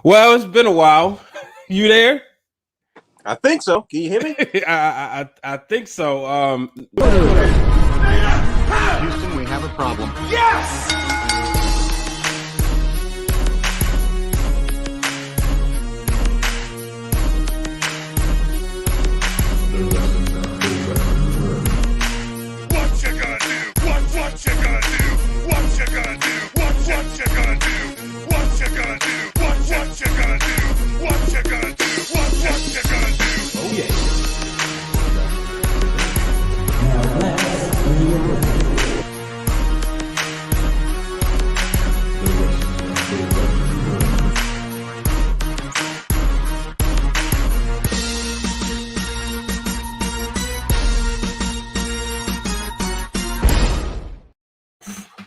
Well, it's been a while. You there? I think so. Can you hear me? I think so. Houston, we have a problem. Yes! What you gonna do? What you gonna do? What you gonna do? What you gonna do? What you gonna do? What you gonna do? What you gonna do? What you gonna do? Oh yeah.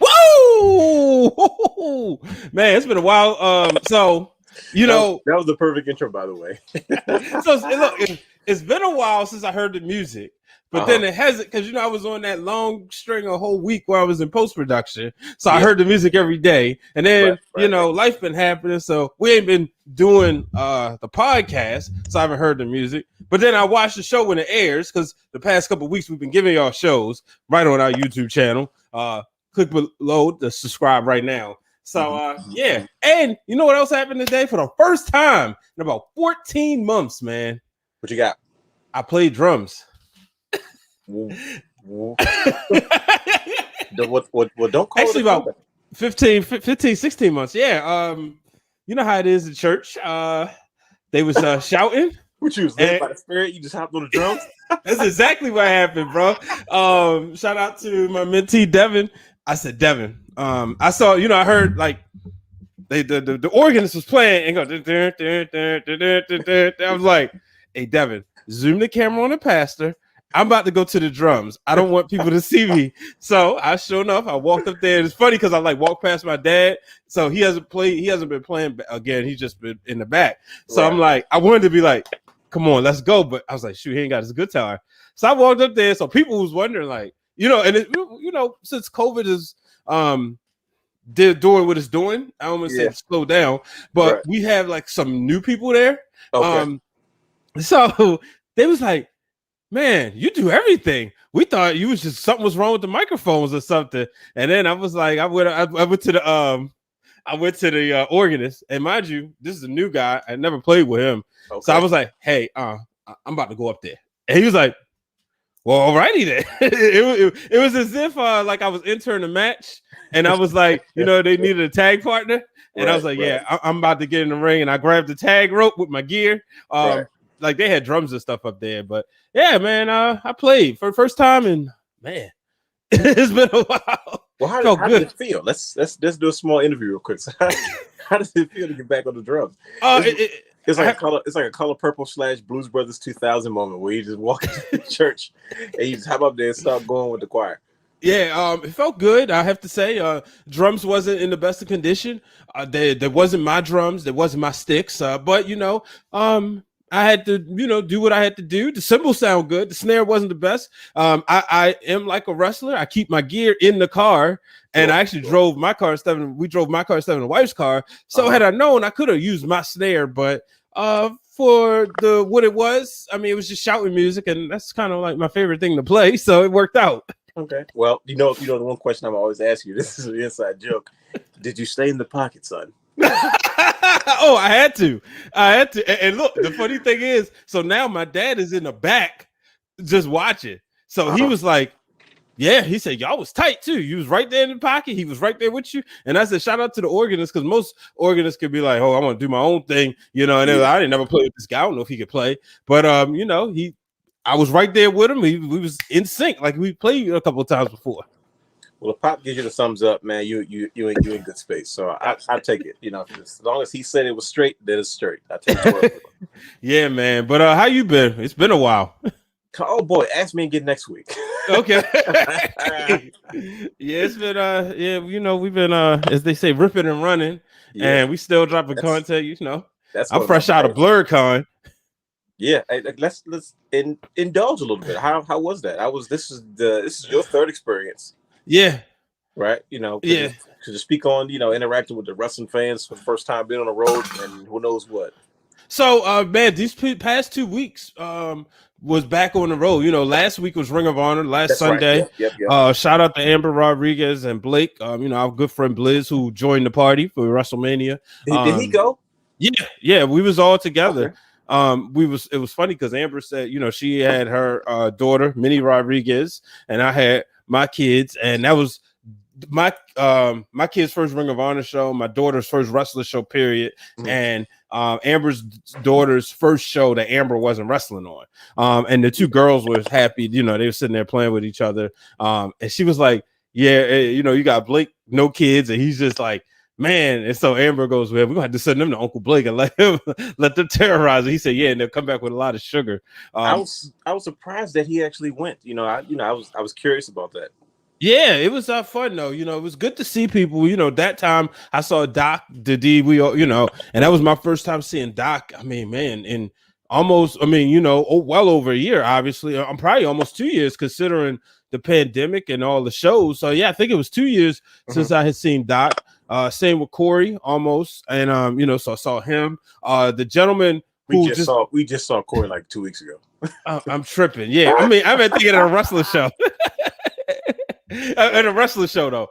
Whoa! Man, it's been a while. So you know, that was the perfect intro, by the way. so look, it's been a while since I heard the music, but then it hasn't because I was on that long string a whole week where I was in post production, so I heard the music every day, and then life been happening, so we ain't been doing the podcast, so I haven't heard the music. But then I watched the show when it airs because the past couple of weeks we've been giving y'all shows right on our YouTube channel. Click below to subscribe right now. So yeah, and you know what else happened today for the first time in about 14 months, man? What you got? I played drums. What don't call actually it about 15, 16 months. Yeah. You know how it is in church. They was shouting. What you was led by the spirit? You just hopped on the drums? That's exactly what happened, bro. Shout out to my mentee Devin. I said, Devin. I saw, I heard like the organist was playing and go. I was like, hey, Devin, zoom the camera on the pastor. I'm about to go to the drums. I don't want people to see me. So sure enough, I walked up there. It's funny because I walked past my dad. So he hasn't been playing again. He's just been in the back. So right. I'm like, I wanted to be like, come on, let's go. But I was like, shoot, he ain't got his guitar. So I walked up there. So people was wondering, since COVID is doing what it's doing, I don't want to say slow down, but we have some new people there. Okay. So they was like, man, you do everything. We thought you was just something was wrong with the microphones or something. And then I was like, I went to the organist, and mind you, this is a new guy. I never played with him. Okay. So I was like, hey, I'm about to go up there. And he was like, well, alrighty then. it was as if I was entering a match, and I was like, they needed a tag partner. And I was like, I'm about to get in the ring. And I grabbed the tag rope with my gear. They had drums and stuff up there. But yeah, man, I played for the first time, and man, it's been a while. Well, how did it feel? Let's do a small interview real quick. So how does it feel to get back on the drums? It's like a color purple / Blues Brothers 2000 moment where you just walk into the church and you just hop up there and start going with the choir. Yeah, it felt good. I have to say, drums wasn't in the best of condition. There wasn't my drums, there wasn't my sticks. But I had to, do what I had to do. The cymbals sound good. The snare wasn't the best. I am like a wrestler. I keep my gear in the car, and I actually drove my car instead of the wife's car. So had I known, I could have used my snare, but for what it was, I mean, it was just shouting music, and that's kind of like my favorite thing to play. So it worked out. Okay. Well, the one question I'm always asking you, this is an inside joke. Did you stay in the pocket, son? Oh, I had to. And look, the funny thing is, so now my dad is in the back just watching. So he was like, yeah, he said, y'all was tight too. You was right there in the pocket. He was right there with you. And I said, shout out to the organist, because most organists could be like, oh, I want to do my own thing, and I didn't never play with this guy. I don't know if he could play. But I was right there with him. We was in sync, like we played a couple of times before. Well, if Pop gives you the thumbs up, man, you in good space. So I take it. As long as he said it was straight, then it's straight. I take it. Yeah, man. But how you been? It's been a while. Oh boy, ask me again next week. Okay. Yeah, it's been we've been as they say, ripping and running, and we still dropping content. I'm fresh out of BlurCon. Yeah, let's indulge a little bit. How was that? This is your third experience. Yeah. Right. Yeah. you speak on, interacting with the wrestling fans for the first time, being on the road, and who knows what? So, man, these past 2 weeks was back on the road. Last week was Ring of Honor, That's Sunday. Right. Yep. Shout out to Amber Rodriguez and Blake. Our good friend Blizz, who joined the party for WrestleMania. Did he go? Yeah, we was all together. Okay. It was funny because Amber said, she had her daughter, Minnie Rodriguez, and I had my kids, and that was my kid's first Ring of Honor show, my daughter's first wrestler show, period. Mm-hmm. And Amber's daughter's first show that Amber wasn't wrestling on. And the two girls were happy, they were sitting there playing with each other. And she was like, yeah, you got Blake, no kids, and he's just like, man. And so Amber goes, well, we're gonna have to send them to Uncle Blake and let them terrorize it. He said, yeah, and they'll come back with a lot of sugar. I was surprised that he actually went. I was curious about that. Yeah, it was fun though. It was good to see people. That time I saw Doc, the D, and that was my first time seeing Doc. I mean, man, in almost, well over a year, obviously. I'm probably almost 2 years considering the pandemic and all the shows. So yeah, I think it was 2 years since I had seen Doc. Same with Corey, almost, and so I saw him. The gentleman we just saw Corey like 2 weeks ago. I'm tripping. Yeah, I've been thinking of a wrestling show. At a wrestling show though.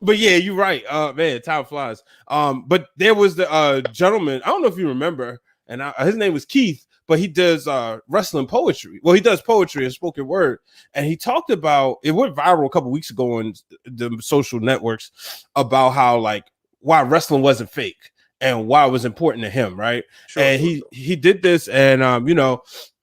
But yeah, you're right. Man, time flies. But there was the gentleman, I don't know if you remember, and his name was Keith, but he does wrestling poetry. Well, he does poetry and spoken word. And he talked about, it went viral a couple weeks ago on the social networks about how why wrestling wasn't fake and why it was important to him, right? Sure, and he did this, and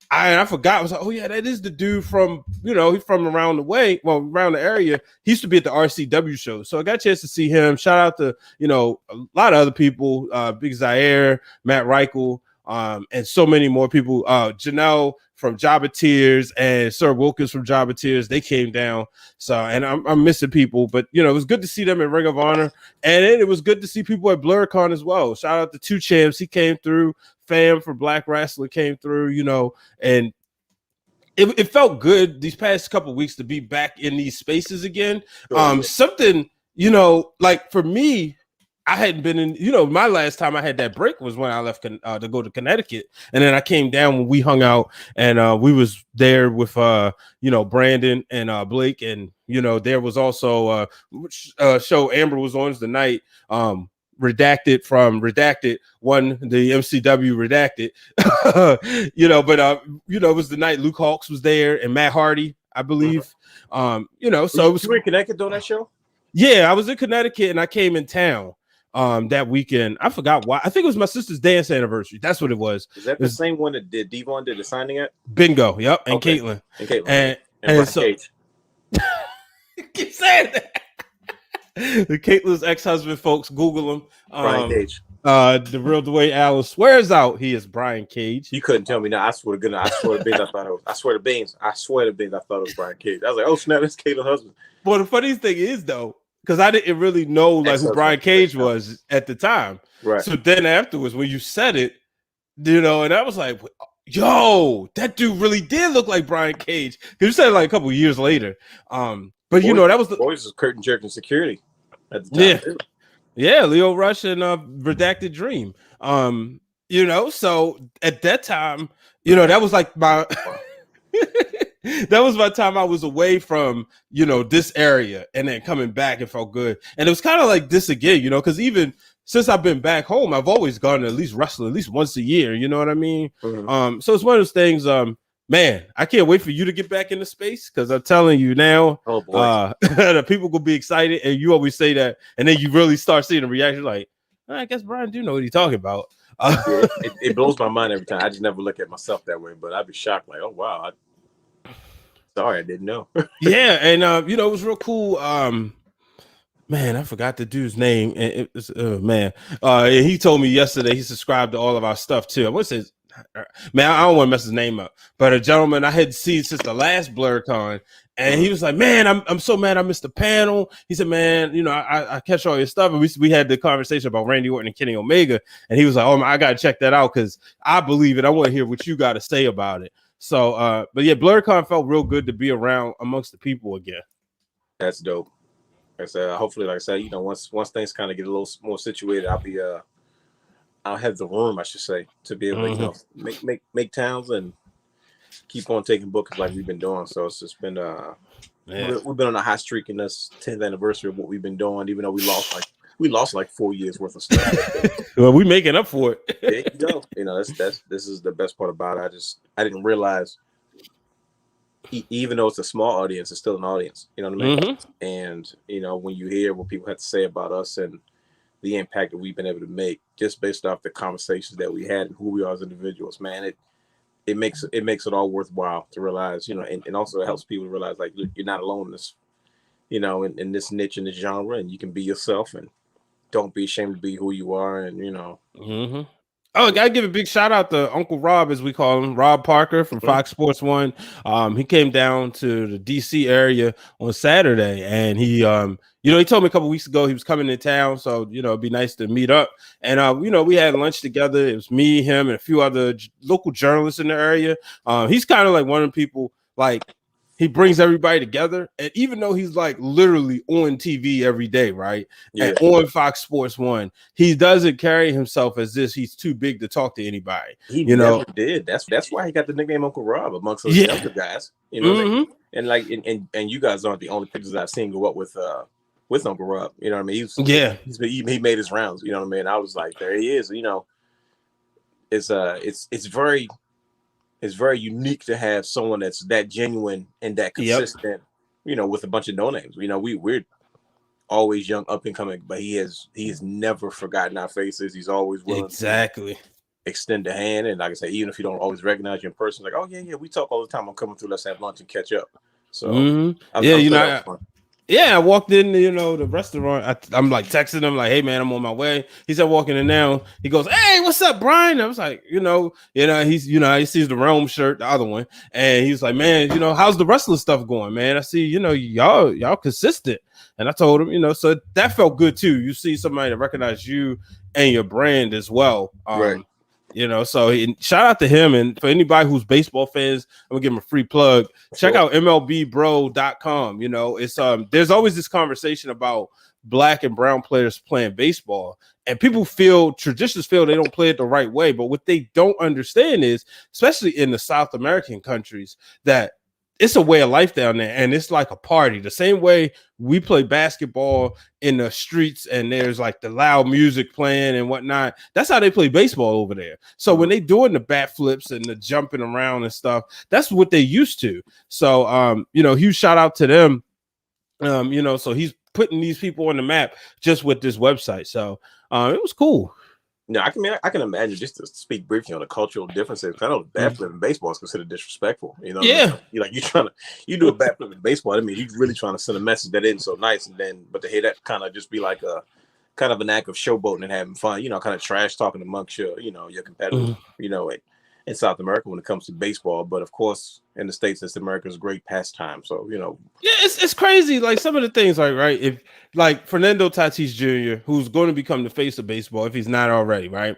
I forgot. I was like, oh yeah, that is the dude from, he's from around the area. He used to be at the RCW show. So I got a chance to see him. Shout out to, a lot of other people, Big Zaire, Matt Reichel, and so many more people. Janelle from Jabba Tears and Sir Wilkins from Jabba Tears, they came down. So, and I'm missing people, but it was good to see them in Ring of Honor. And it was good to see people at BlurCon as well. Shout out to Two Champs. He came through. Fam for Black Wrestler came through, and it felt good these past couple of weeks to be back in these spaces again. Something, for me, I hadn't been in, my last time I had that break was when I left to go to Connecticut. And then I came down when we hung out, and we was there with, Brandon and Blake. And, there was also show Amber was on the night, Redacted from Redacted won the MCW Redacted, but it was the night Luke Hawks was there and Matt Hardy, I believe. So you were in Connecticut during that show? Yeah, I was in Connecticut and I came in town that weekend. I forgot why. I think it was my sister's dance anniversary. That's what it was. Is that the same one that Devon did the signing at? Bingo. Yep. And okay. Caitlin. And so Cage. Keep saying that. The Caitlin's ex-husband, folks, Google him. Brian Cage. The real Dwayne Allen swears out he is Brian Cage. You couldn't tell me now. I swear to goodness. I swear to beans. I thought it was. I swear to beans. I thought it was Brian Cage. I was like, oh snap, that's Caitlin's husband. Well, the funniest thing is though, because I didn't really know who Brian Cage was at the time. Right. So then afterwards, when you said it, and I was like, yo, that dude really did look like Brian Cage. Because you said it a couple of years later. But that was the boys was curtain jerking security at the time. Yeah, Leo Rush and Redacted Dream. So at that time, that was like my that was my time I was away from, this area, and then coming back, it felt good. And it was kind of like this again, because even since I've been back home, I've always gone to at least wrestling at least once a year, you know what I mean? Mm-hmm. So it's one of those things, man, I can't wait for you to get back into space, because I'm telling you now, the people will be excited, and you always say that, and then you really start seeing the reaction like, I guess Brian do know what he's talking about. It blows my mind every time. I just never look at myself that way, but I'd be shocked like, oh, wow. Sorry, I didn't know. Yeah, and, it was real cool. Man, I forgot the dude's name. And he told me yesterday he subscribed to all of our stuff, too. What's his? Man, I don't want to mess his name up, but a gentleman I had seen since the last BlurCon, and he was like, man, I'm so mad I missed the panel. He said, man, I catch all your stuff, and we had the conversation about Randy Orton and Kenny Omega, and he was like, oh, I gotta check that out because I believe it. I want to hear what you got to say about it. So, but yeah, BlurCon felt real good to be around amongst the people again. That's dope. I said, hopefully, like I said, once things kind of get a little more situated, I'll have the room, I should say, to be able to, make towns and keep on taking bookings like we've been doing. So it's just been we've been on a hot streak in this 10th anniversary of what we've been doing, even though we lost like 4 years worth of stuff. Well, we making up for it. There you go. This is the best part about it. I didn't realize, even though it's a small audience, it's still an audience. You know what I mean? And when you hear what people have to say about us and the impact that we've been able to make, just based off the conversations that we had and who we are as individuals, man, it makes it all worthwhile to realize, and also it helps people to realize, like, look, you're not alone in this, in this niche, in this genre, and you can be yourself and don't be ashamed to be who you are, and Oh, I gotta give a big shout out to Uncle Rob, as we call him, Rob Parker from Fox Sports 1. He came down to the DC area on Saturday, and he told me a couple weeks ago he was coming to town, so it'd be nice to meet up. And we had lunch together. It was me, him, and a few other local journalists in the area. He's kind of like one of the people, like, he brings everybody together, and even though he's like literally on TV every day, right? Yeah. And on Fox Sports 1, he doesn't carry himself as this. He's too big to talk to anybody. He never did. That's why he got the nickname Uncle Rob amongst those younger guys. And like, and you guys aren't the only pictures I've seen go up with Uncle Rob. You know what I mean? He made his rounds. You know what I mean? I was like, there he is. It's very unique to have someone that's that genuine and that consistent, with a bunch of no names. We're always young, up and coming, but he has never forgotten our faces. He's always willing to extend a hand. And like I said, even if you don't always recognize you in person, like, oh yeah, we talk all the time. I'm coming through. Let's have lunch and catch up. So I walked in, the restaurant. I'm like texting him, like, hey man, I'm on my way. He said, walking in now. He goes, hey, what's up, Brian? I was like, he's, he sees the Realm shirt, the other one, and he's like, man, how's the wrestling stuff going, man? I see, y'all consistent. And I told him, so that felt good too. You see somebody that recognize you and your brand as well. Right. So shout out to him. And for anybody who's baseball fans, I'm gonna give him a free plug. Check out MLBbro.com. It's there's always this conversation about black and brown players playing baseball, and traditionalists feel they don't play it the right way. But what they don't understand is, especially in the South American countries, that it's a way of life down there, and it's like a party. The same way we play basketball in the streets and there's like the loud music playing and whatnot, that's how they play baseball over there. So when they doing the bat flips and the jumping around and stuff, that's what they used to. So huge shout out to them. So he's putting these people on the map just with this website. So it was cool. No, I can imagine, just to speak briefly on the cultural differences. I know bat flip in baseball is considered disrespectful. You you do a bat flip in baseball. I mean, you're really trying to send a message that isn't so nice, but to hear that kind of just be like a kind of an act of showboating and having fun, kind of trash talking amongst your competitors, in South America when it comes to baseball. But of course, in the States, it's America's great pastime. So, it's crazy. Like some of the things, right? If like Fernando Tatis Jr., who's going to become the face of baseball, if he's not already, right?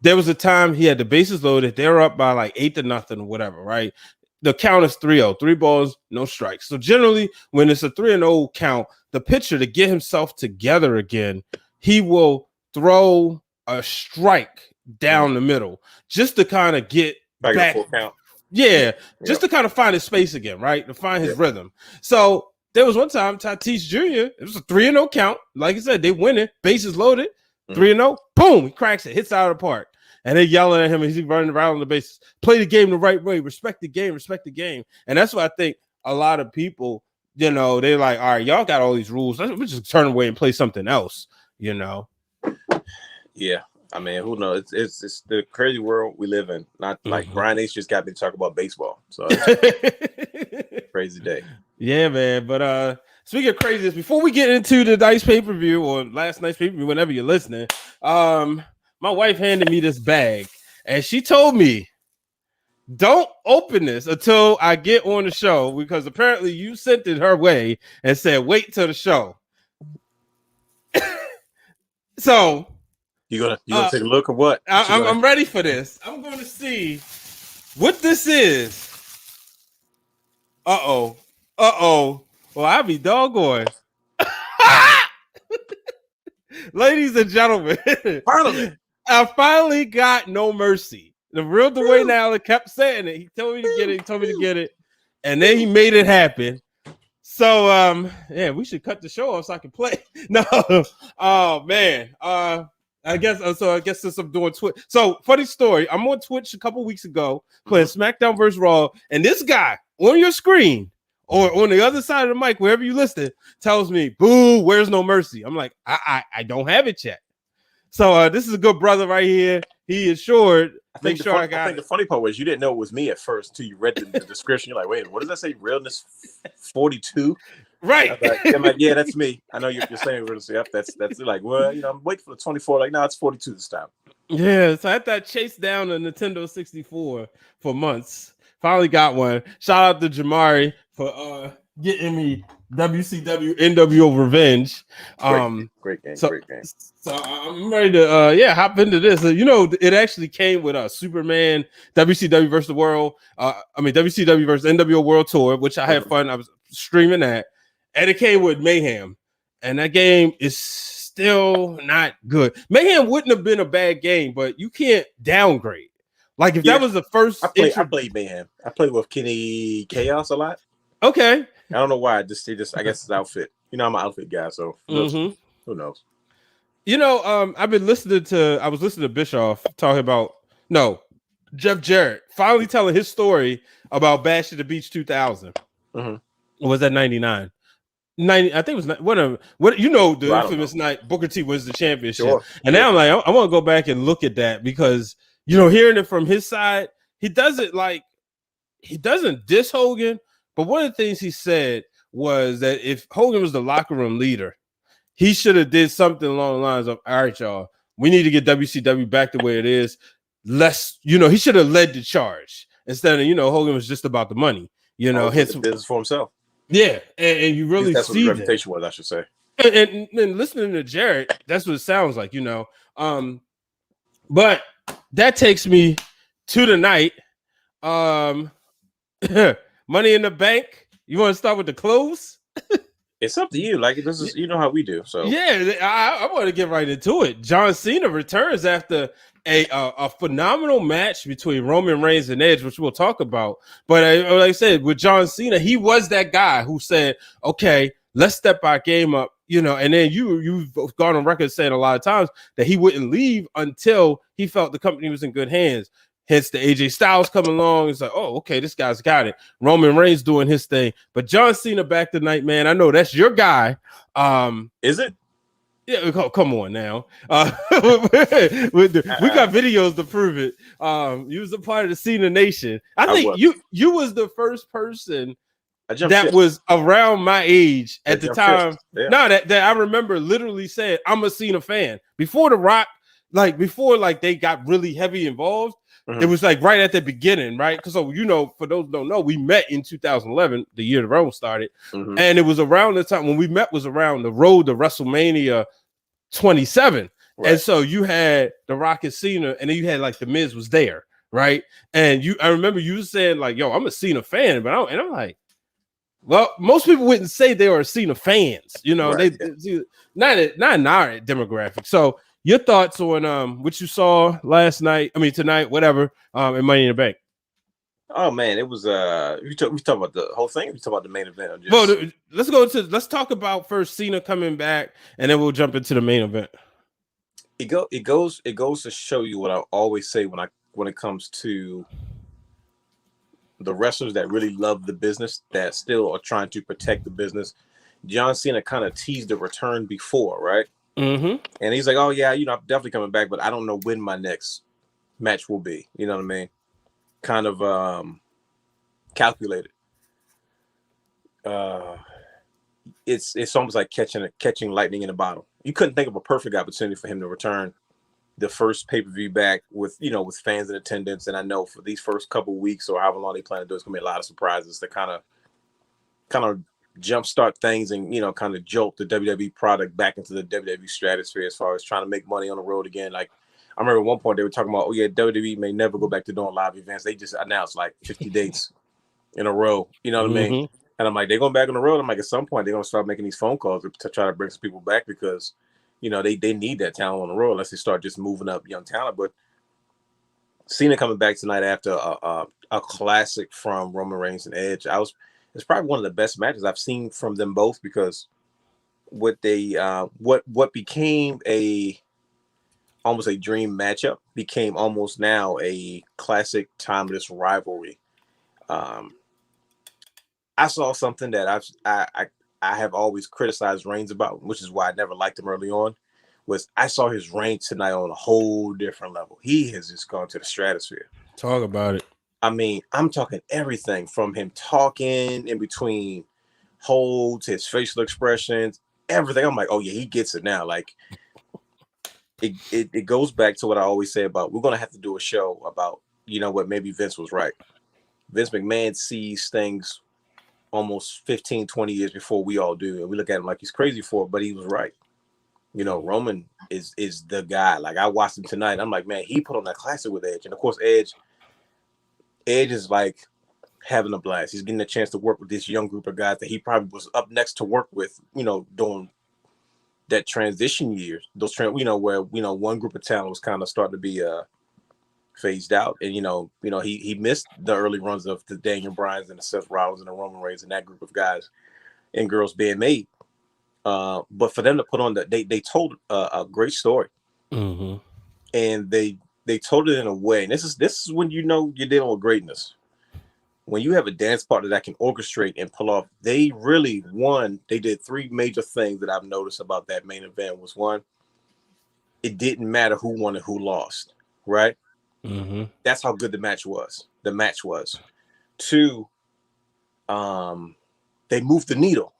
There was a time he had the bases loaded. They were up by like 8-0 or whatever, right? The count is 3-0, 3 balls, no strikes. So generally, when it's a 3-0 count, the pitcher, to get himself together again, he will throw a strike down the middle just to kind of get back. Full count. Yeah, just to kind of find his space again, right? To find his rhythm. So there was one time Tatis Jr., it was a 3-0 count. Like I said, they win it, bases loaded, 3-0, boom, he cracks it, hits it out of the park. And they're yelling at him, and he's running around on the bases. Play the game the right way, respect the game. And that's what I think a lot of people, they're like, all right, y'all got all these rules. Let's just turn away and play something else, Yeah. I mean, who knows? It's the crazy world we live in. Not like Brian H just got me to talk about baseball. So it's crazy day. Yeah, man. But speaking of craziness, before we get into the night's pay-per-view or last night's pay-per-view, whenever you're listening, my wife handed me this bag and she told me, don't open this until I get on the show, because apparently you sent it her way and said, wait till the show. So you gonna take a look or what? I'm ready for this. I'm going to see what this is. Uh-oh. Well, I'll be doggone. Ladies and gentlemen, Finally, I finally got No Mercy. The real Dwayne Allen kept saying it. He told me to get it. He told me to get it, and then he made it happen. So, yeah, we should cut the show off so I can play. No, oh man, I guess so. I guess since I'm doing Twitch, so funny story. I'm on Twitch a couple weeks ago playing SmackDown vs. Raw, and this guy on your screen or on the other side of the mic, wherever you listen, tells me, "Boo, where's No Mercy?" I'm like, I don't have it yet. So this is a good brother right here. He assured. I think the funny part was you didn't know it was me at first until you read the description. You're like, wait, what does that say? Realness 42? Right. I'm like, yeah, that's me. I know you're saying realness. Yep, that's like, well, I'm waiting for the 24. Like, no, it's 42 this time. Yeah, so I had that chase down a Nintendo 64 for months. Finally got one. Shout out to Jamari for getting me WCW NWO Revenge. Great game. So I'm ready to hop into this. It actually came with Superman, WCW versus the World. WCW versus NWO World Tour, which I had fun. I was streaming that, and it came with Mayhem, and that game is still not good. Mayhem wouldn't have been a bad game, but you can't downgrade. Like if that was the first, I played Mayhem. I played with Kenny Chaos a lot. Okay, I don't know why. I guess his outfit. I'm an outfit guy, so who knows? I was listening to Bischoff talking about Jeff Jarrett finally telling his story about Bash at the Beach 2000. Or was that 99? 90, I think it was the infamous night Booker T wins the championship. And now I'm like, I want to go back and look at that because hearing it from his side, he doesn't diss Hogan, but one of the things he said was that if Hogan was the locker room leader, he should have did something along the lines of, all right, y'all, we need to get WCW back the way it is. He should have led the charge instead of, Hogan was just about the money, his business for himself. Yeah, and you really that's see what the reputation was, I should say. And listening to Jarrett, that's what it sounds like, But that takes me to the night. Money in the Bank. You want to start with the close? It's up to you. Like this is, how we do. So yeah, I want to get right into it. John Cena returns after a phenomenal match between Roman Reigns and Edge, which we'll talk about. But like I said, with John Cena, he was that guy who said, "Okay, let's step our game up." And then you've gone on record saying a lot of times that he wouldn't leave until he felt the company was in good hands. Hence the AJ Styles coming along. It's like, oh, okay, this guy's got it. Roman Reigns doing his thing. But John Cena back tonight, man. I know that's your guy. Is it? Yeah, come on now. We got videos to prove it. You was a part of the Cena Nation. I think you was the first person that was around my age at the time. Yeah. No, that I remember literally saying, I'm a Cena fan. Before The Rock, before they got really heavy involved. It was right at the beginning, right? Because for those who don't know, we met in 2011, the year the Rome started, and it was around the time when we met was around the road to WrestleMania 27, right. And so you had The Rock and Cena, and then you had the Miz was there, right? And I remember you saying "Yo, I'm a Cena fan," but I'm like, well, most people wouldn't say they were Cena fans, right. They not in our demographic, so. Your thoughts on what you saw tonight, whatever, in Money in the Bank? Oh man, it was we talk about the whole thing. We talk about the main event. Well, let's talk about first Cena coming back, and then we'll jump into the main event. It goes to show you what I always say when it comes to the wrestlers that really love the business, that still are trying to protect the business. John Cena kind of teased the return before, right? And he's like, "Oh yeah, I'm definitely coming back, but I don't know when my next match will be." You know what I mean? Kind of calculated. It's almost like catching lightning in a bottle. You couldn't think of a perfect opportunity for him to return the first pay-per-view back with fans in attendance. And I know for these first couple weeks or however long they plan to do, it's gonna be a lot of surprises to kind of jumpstart things and kind of jolt the WWE product back into the WWE stratosphere as far as trying to make money on the road again. Like I remember at one point they were talking about, oh yeah, WWE may never go back to doing live events. They just announced 50 dates in a row. You know what I mean? And I'm like, they're going back on the road. I'm like, at some point they're gonna start making these phone calls to try to bring some people back because you know, they need that talent on the road unless they start just moving up young talent. But Cena coming back tonight after a classic from Roman Reigns and Edge, it's probably one of the best matches I've seen from them both, because what became almost a dream matchup became almost now a classic timeless rivalry. I saw something that I have always criticized Reigns about, which is why I never liked him early on, was I saw his reign tonight on a whole different level. He has just gone to the stratosphere. Talk about it. I mean, I'm talking everything from him talking in between holds, his facial expressions, everything. I'm like, oh yeah, he gets it now. Like it goes back to what I always say about, we're gonna have to do a show about, you know what, maybe Vince was right. Vince McMahon sees things almost 15, 20 years before we all do, and we look at him like he's crazy for it, but he was right. You know, Roman is the guy. Like, I watched him tonight, I'm like, man, he put on that classic with Edge. And of course, Edge is like having a blast. He's getting a chance to work with this young group of guys that he probably was up next to work with, you know, during that transition years, where, you know, one group of talent was kind of starting to be phased out. And, you know, he missed the early runs of the Daniel Bryans and the Seth Rollins and the Roman Reigns and that group of guys and girls being made. But for them to put on they told a great story. Mm-hmm. And they told it in a way. And this is when you know you're dealing with greatness. When you have a dance partner that can orchestrate and pull off, they did three major things that I've noticed about that main event. Was one, it didn't matter who won and who lost, right? Mm-hmm. That's how good the match was. Two, they moved the needle.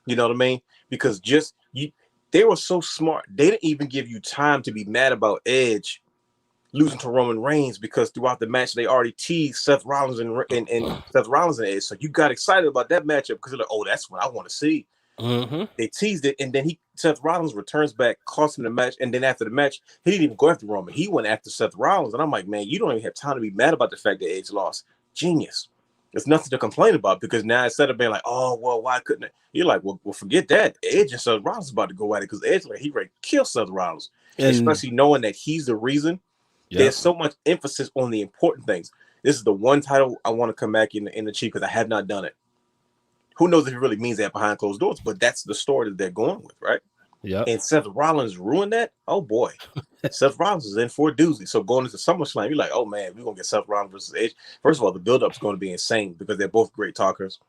You know what I mean? Because they were so smart. They didn't even give you time to be mad about Edge losing to Roman Reigns, because throughout the match they already teased Seth Rollins and Seth Rollins and Edge. So you got excited about that matchup because you're like, oh, that's what I want to see. Mm-hmm. They teased it, and then Seth Rollins returns back, cost him the match, and then after the match, he didn't even go after Roman. He went after Seth Rollins, and I'm like, man, you don't even have time to be mad about the fact that Edge lost. Genius. There's nothing to complain about, because now instead of being like, oh, well, why couldn't it? You're like, well, forget that. Edge and Seth Rollins is about to go at it, because Edge, like, he ready to kill Seth Rollins, especially knowing that he's the reason. Yep. There's so much emphasis on the important things. This is the one title I want to come back in the Chief, because I have not done it. Who knows if it really means that behind closed doors, but that's the story that they're going with, right? Yeah. And Seth Rollins ruined that. Oh boy, Seth Rollins is in for a doozy. So going into SummerSlam, you're like, oh man, we're gonna get Seth Rollins versus Edge. First of all, the build-up is going to be insane, because they're both great talkers.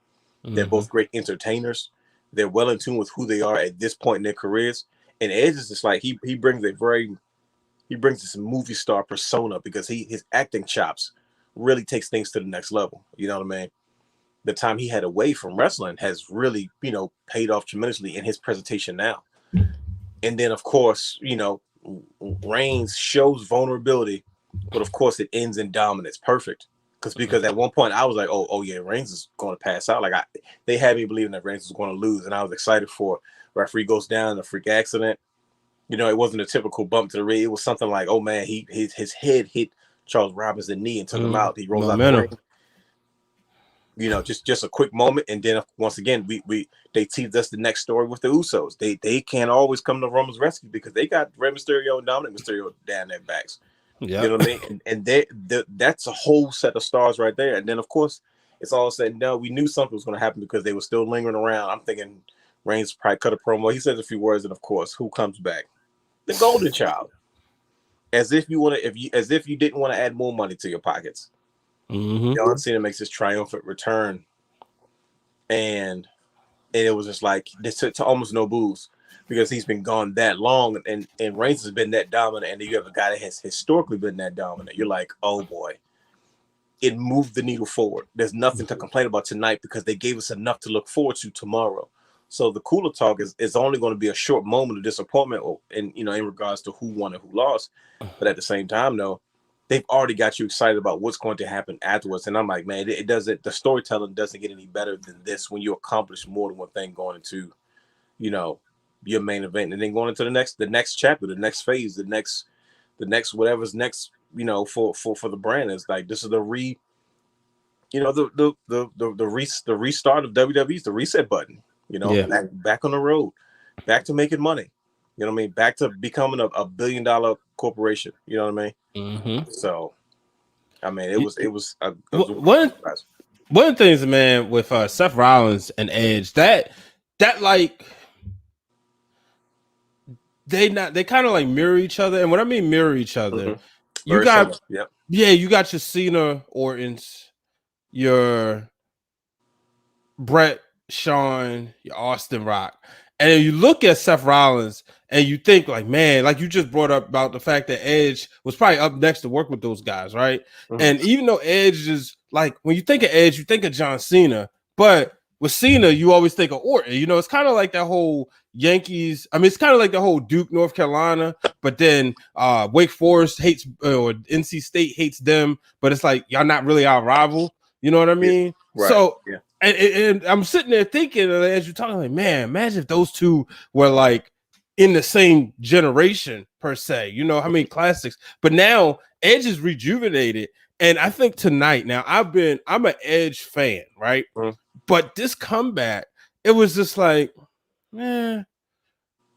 Mm-hmm. They're both great entertainers. They're well in tune with who they are at this point in their careers. And Edge is just like, he brings this movie star persona, because his acting chops really takes things to the next level. You know what I mean? The time he had away from wrestling has really, you know, paid off tremendously in his presentation now. And then, of course, you know, Reigns shows vulnerability, but of course it ends in dominance. Perfect. Because at one point I was like, oh yeah, Reigns is going to pass out. Like, they had me believing that Reigns was going to lose, and I was excited for it. Referee goes down in a freak accident. You know, it wasn't a typical bump to the ring. It was something like, oh man, his head hit Charles Robinson's knee and took him out. He rolls out the ring. You know, just a quick moment, and then once again, they teased us the next story with the Usos. They can't always come to Roman's rescue, because they got Rey Mysterio and Dominic Mysterio down their backs. Yeah, you know what I mean. And that's a whole set of stars right there. And then of course, it's all said and done. We knew something was going to happen, because they were still lingering around. I'm thinking Reigns probably cut a promo. He says a few words, and of course, who comes back? The Golden Child. As if you didn't want to add more money to your pockets. Mm-hmm. John Cena makes his triumphant return, and it was just like this to almost no booze, because he's been gone that long, and Reigns has been that dominant, and you have a guy that has historically been that dominant. You're like, oh boy, it moved the needle forward. There's nothing to complain about tonight, because they gave us enough to look forward to tomorrow. So the cooler talk is only going to be a short moment of disappointment, in regards to who won and who lost. But at the same time, though, they've already got you excited about what's going to happen afterwards. And I'm like, man, the storytelling doesn't get any better than this when you accomplish more than one thing going into, you know, your main event, and then going into the next chapter, the next phase, the next whatever's next, you know, for the brand. Is like, this is the restart of WWE's, the reset button, you know, back on the road, back to making money. You know what I mean? Back to becoming a $1 billion corporation. You know what I mean? Mm-hmm. So, I mean, one of the things, man, with Seth Rollins and Edge, that like they kind of like mirror each other. And when I mean mirror each other, you got you got your Cena Ortons, your Brett, Shawn, your Austin Rock. And then you look at Seth Rollins and you think like, man, like you just brought up about the fact that Edge was probably up next to work with those guys, right? And even though Edge is like, when you think of Edge, you think of John Cena, but with Cena, you always think of Orton. You know, it's kind of like that whole Yankees. I mean, it's kind of like the whole Duke, North Carolina, but then Wake Forest hates or NC State hates them, but it's like y'all not really our rival. You know what I mean? Right. So and I'm sitting there thinking as you're talking, like, man, imagine if those two were like in the same generation per se. You know how many classics? But now Edge is rejuvenated, and I think tonight. Now I'm an Edge fan, right? But this comeback, it was just like, all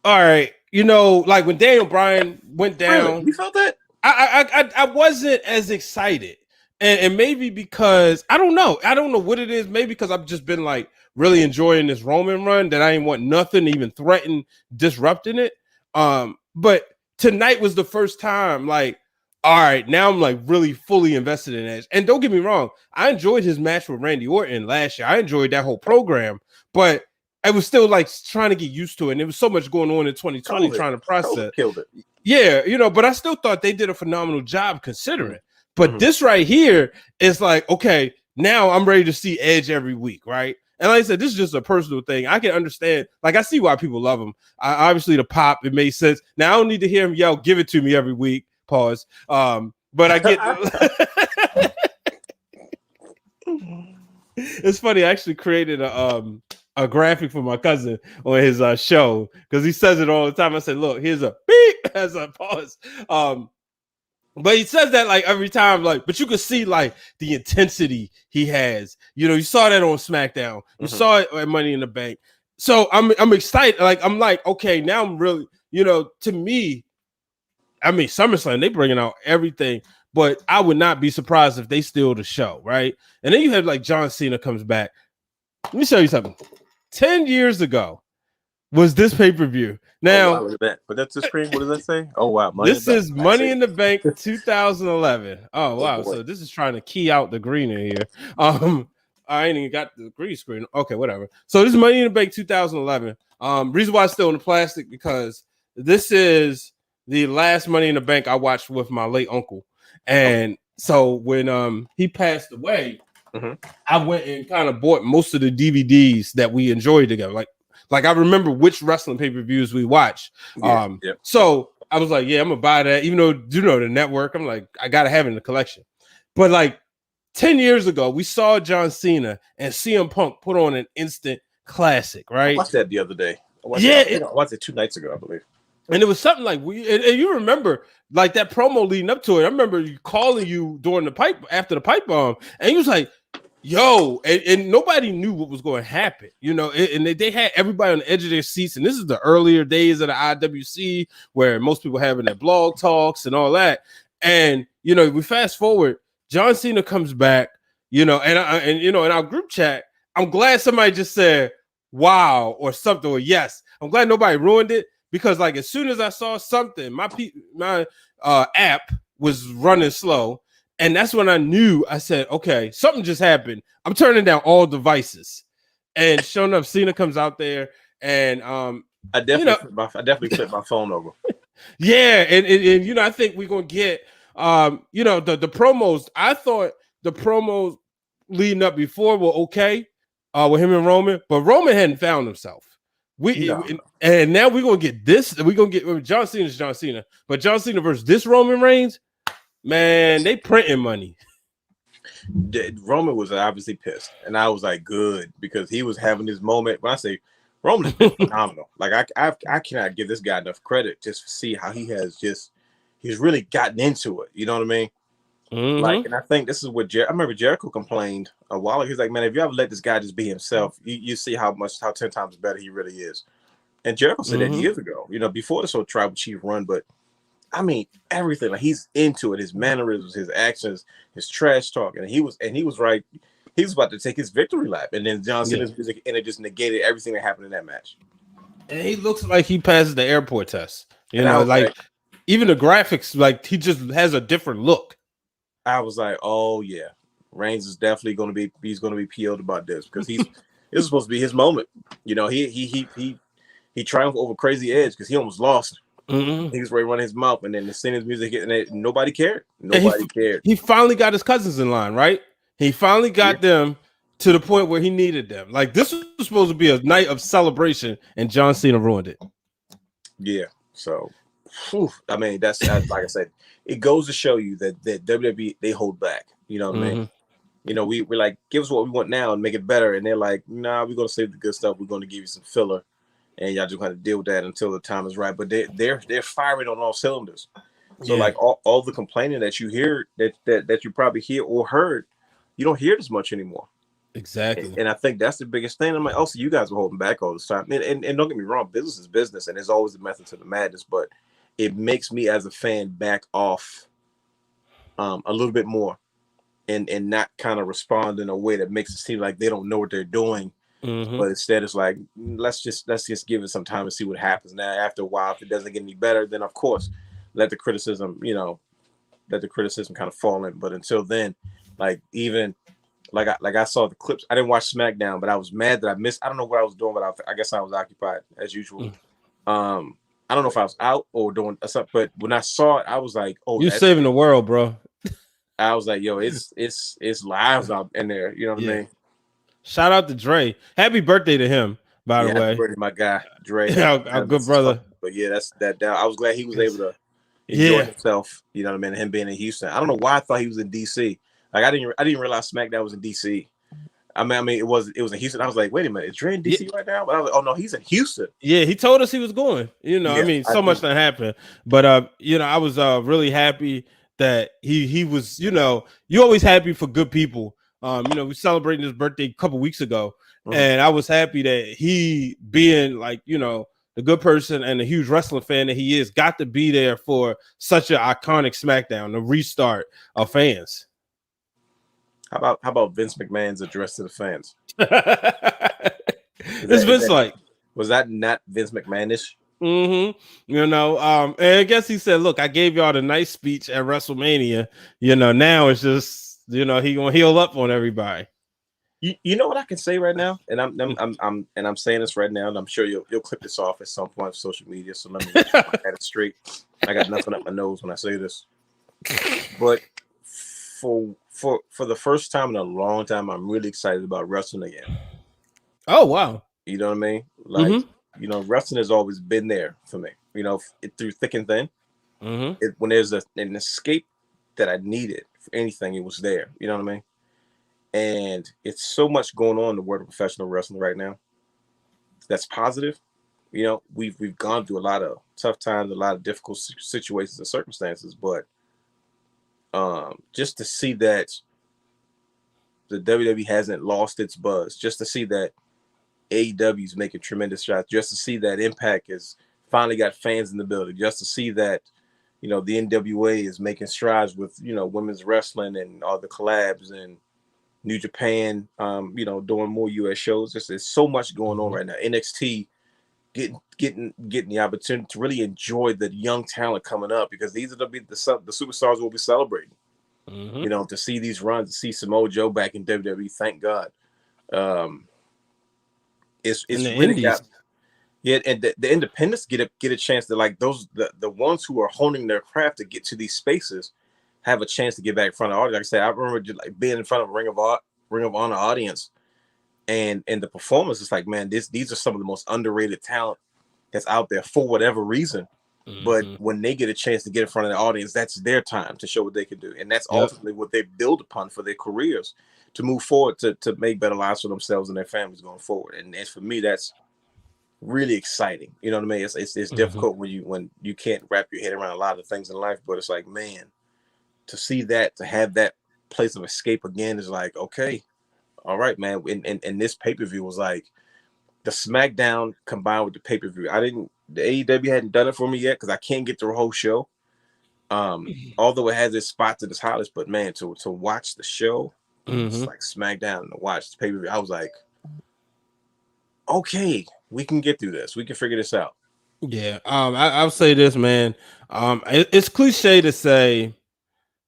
right, you know, like when Daniel Bryan went down, really? You felt that? I wasn't as excited. And maybe because I don't know what it is. Maybe because I've just been like really enjoying this Roman run that I ain't want nothing to even threaten disrupting it. But tonight was the first time, like, all right, now I'm like really fully invested in Edge. And don't get me wrong, I enjoyed his match with Randy Orton last year. I enjoyed that whole program, but I was still like trying to get used to it. And there was so much going on in 2020 trying to process. Killed it. Yeah, you know, but I still thought they did a phenomenal job considering. But this right here is like, okay, now I'm ready to see Edge every week, right? And like I said, this is just a personal thing. I can understand. Like, I see why people love him. Obviously, the pop, it makes sense. Now, I don't need to hear him yell, give it to me every week. Pause. But I get... It's funny. I actually created a graphic for my cousin on his show because he says it all the time. I said, look, here's a beep as a pause. But he says that like every time, like, but you can see like the intensity he has. You know, you saw that on SmackDown. You saw it at Money in the Bank. So I'm excited. Like, I'm like, okay, now I'm really, you know, to me, I mean, SummerSlam, they bringing out everything, but I would not be surprised if they steal the show, right? And then you have like John Cena comes back. Let me show you something. 10 years ago was this pay-per-view. Now, look at that. But that's the screen. What does that say? Oh, wow. This is Money in the Bank 2011. Oh, wow. So this is trying to key out the green in here. I ain't even got the green screen. Okay, whatever. So this is Money in the Bank 2011. Reason why it's still in the plastic, because this is the last Money in the Bank I watched with my late uncle. And so when he passed away, I went and kind of bought most of the DVDs that we enjoyed together. Like I remember which wrestling pay-per-views we watched. So I was like, yeah, I'm gonna buy that. Even though, you know, the network, I'm like, I gotta have it in the collection. But like 10 years ago, we saw John Cena and CM Punk put on an instant classic, right? I watched that the other day. I watched it 2 nights ago, I believe. And it was something like and you remember like that promo leading up to it. I remember you calling you during the pipe after the pipe bomb, and he was like, yo, and nobody knew what was going to happen, you know, and they had everybody on the edge of their seats. And this is the earlier days of the IWC where most people having their blog talks and all that. And, you know, we fast forward, John Cena comes back, you know, and you know, in our group chat, I'm glad somebody just said, wow, or something, or yes. I'm glad nobody ruined it, because like as soon as I saw something, my app was running slow. And that's when I knew. I said, okay, something just happened. I'm turning down all devices. And sure enough, Cena comes out there, and I definitely flipped my phone over. Yeah, and you know, I think we're gonna get you know, the promos. I thought the promos leading up before were okay with him and Roman, but Roman hadn't found himself. And now we're gonna get this. We're gonna get John Cena's John Cena, but John Cena versus this Roman Reigns. Man, they printing money. Roman was obviously pissed, and I was like, good, because he was having this moment. When I say Roman has been phenomenal, like I cannot give this guy enough credit just to see how he's really gotten into it. You know what I mean? Like, and I think this is what I remember Jericho complained a while ago. He's like, man, if you ever let this guy just be himself, you see how 10 times better he really is. And Jericho said that years ago, before this whole Tribal Chief run. But I mean, everything, like, he's into it. His mannerisms, his actions, his trash talk, and he was right. He was about to take his victory lap, and then John Cena's music, and it just negated everything that happened in that match. And he looks like he passes the airport test. Even the graphics, like, he just has a different look. I was like, oh yeah, Reigns is definitely going to be. He's going to be PO'd about this because this is supposed to be his moment. He triumphed over Crazy Edge because he almost lost. He was ready to run his mouth, and then the Cena's music hit, and nobody cared. Nobody cared. He finally got his cousins in line, right? He finally got them to the point where he needed them. Like, this was supposed to be a night of celebration, and John Cena ruined it. Yeah. So, I mean, that's like I said, it goes to show you that WWE, they hold back. You know what I mean? We're like, give us what we want now and make it better, and they're like, nah, we're gonna save the good stuff. We're gonna give you some filler, and y'all just gonna deal with that until the time is right. But they're firing on all cylinders. So like all the complaining that you hear that you probably hear or heard, you don't hear it as much anymore. Exactly. And I think that's the biggest thing. I'm like, also, you guys were holding back all this time. And don't get me wrong, business is business, and there's always a method to the madness. But it makes me as a fan back off a little bit more and not kind of respond in a way that makes it seem like they don't know what they're doing. But instead it's like, let's just give it some time and see what happens. Now, after a while, if it doesn't get any better, then of course let the criticism kind of fall in. But until then, like, even like I saw the clips. I didn't watch SmackDown, but I was mad that I missed. I don't know what I was doing, but I guess I was occupied as usual. I don't know if I was out or doing something, but when I saw it, I was like, "Oh, you're saving the world, bro." I was like, "Yo, it's lives out in there." You know what I mean? Shout out to Dre. Happy birthday to him, by the way. Happy birthday, my guy, Dre. Our good brother. But yeah, that's that. I was glad he was able to enjoy himself. You know what I mean? Him being in Houston. I don't know why I thought he was in DC. Like, I didn't realize SmackDown was in DC. I mean, it was in Houston. I was like, wait a minute, is Dre in DC right now? But I was like, oh no, he's in Houston. Yeah, he told us he was going. I mean, so much that happened. But I was really happy that he was. You're always happy for good people. We celebrated his birthday a couple weeks ago, and I was happy that he, being like, the good person and the huge wrestling fan that he is, got to be there for such an iconic SmackDown, the restart of fans. How about Vince McMahon's address to the fans? Was that not Vince McMahon-ish? And I guess he said, "Look, I gave y'all the nice speech at WrestleMania. Now it's just, he gonna heal up on everybody." You know what I can say right now, and I'm saying this right now, and I'm sure you'll clip this off at some point on social media. So let me get it straight. I got nothing up my nose when I say this, but for the first time in a long time, I'm really excited about wrestling again. Oh wow! You know what I mean? Like, wrestling has always been there for me. Through thick and thin. When there's an escape that I needed for anything, it was there. You know what I mean? And it's so much going on in the world of professional wrestling right now. That's positive. We've gone through a lot of tough times, a lot of difficult situations and circumstances, but just to see that the WWE hasn't lost its buzz, just to see that AEW is making tremendous strides, just to see that Impact has finally got fans in the building, just to see that, the NWA is making strides with, women's wrestling and all the collabs, and New Japan, doing more US shows. There's so much going on right now. NXT getting the opportunity to really enjoy the young talent coming up, because these are the superstars we'll be celebrating. To see these runs, to see Samoa Joe back in WWE, thank God. It's really got, and the independents get a chance to, like, those the ones who are honing their craft to get to these spaces have a chance to get back in front of the audience. Like I said, I remember just, like, being in front of a Ring of Honor audience, and the performance is like, man, these are some of the most underrated talent that's out there for whatever reason. But when they get a chance to get in front of the audience, that's their time to show what they can do, and that's ultimately what they build upon for their careers to move forward, to make better lives for themselves and their families going forward. And for me, that's really exciting. You know what I mean? It's difficult when you can't wrap your head around a lot of things in life, but it's like, man, to see that, to have that place of escape again is like, okay, all right, man. And this pay-per-view was like, the SmackDown combined with the pay-per-view. The AEW hadn't done it for me yet because I can't get through the whole show. Although it has its spots and its highlights, but man, to watch the show, it's like SmackDown, and to watch the pay-per-view, I was like, okay, we can get through this. We can figure this out. Yeah. I'll say this, man. It's cliche to say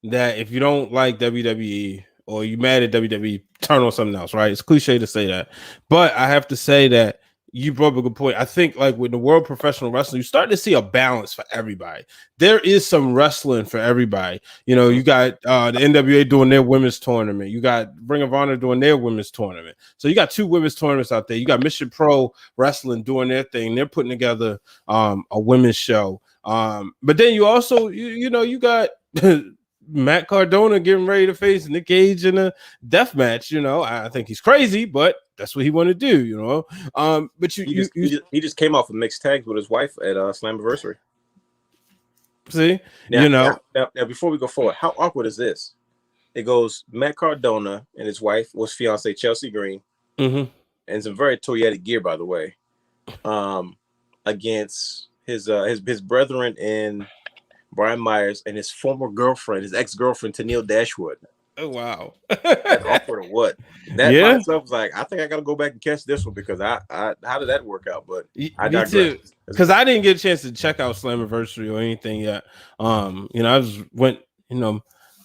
that if you don't like WWE or you mad at WWE, turn on something else, right? It's cliche to say that, but I have to say that you brought up a good point. I think like with the world of professional wrestling, you start to see a balance for everybody. There is some wrestling for everybody. You know, you got the NWA doing their women's tournament. You got Ring of Honor doing their women's tournament. So you got 2 women's tournaments out there. You got Mission Pro Wrestling doing their thing. They're putting together a women's show. But then you also, you got Matt Cardona getting ready to face Nick Gage in a death match. I think he's crazy, but that's what he want to do. But he just came off of mixed tags with his wife at Slammiversary. See, now before we go forward, how awkward is this? It goes Matt Cardona and his wife was fiance Chelsea Green, and some very toyetic gear, by the way, against his brethren in Brian Myers and his former girlfriend, his ex-girlfriend, Tennille Dashwood. Oh, wow. That's awkward or what? That by itself was like, I think I got to go back and catch this one because how did that work out? But I digress. Me too. Because I didn't get a chance to check out Slammiversary or anything yet. I just went,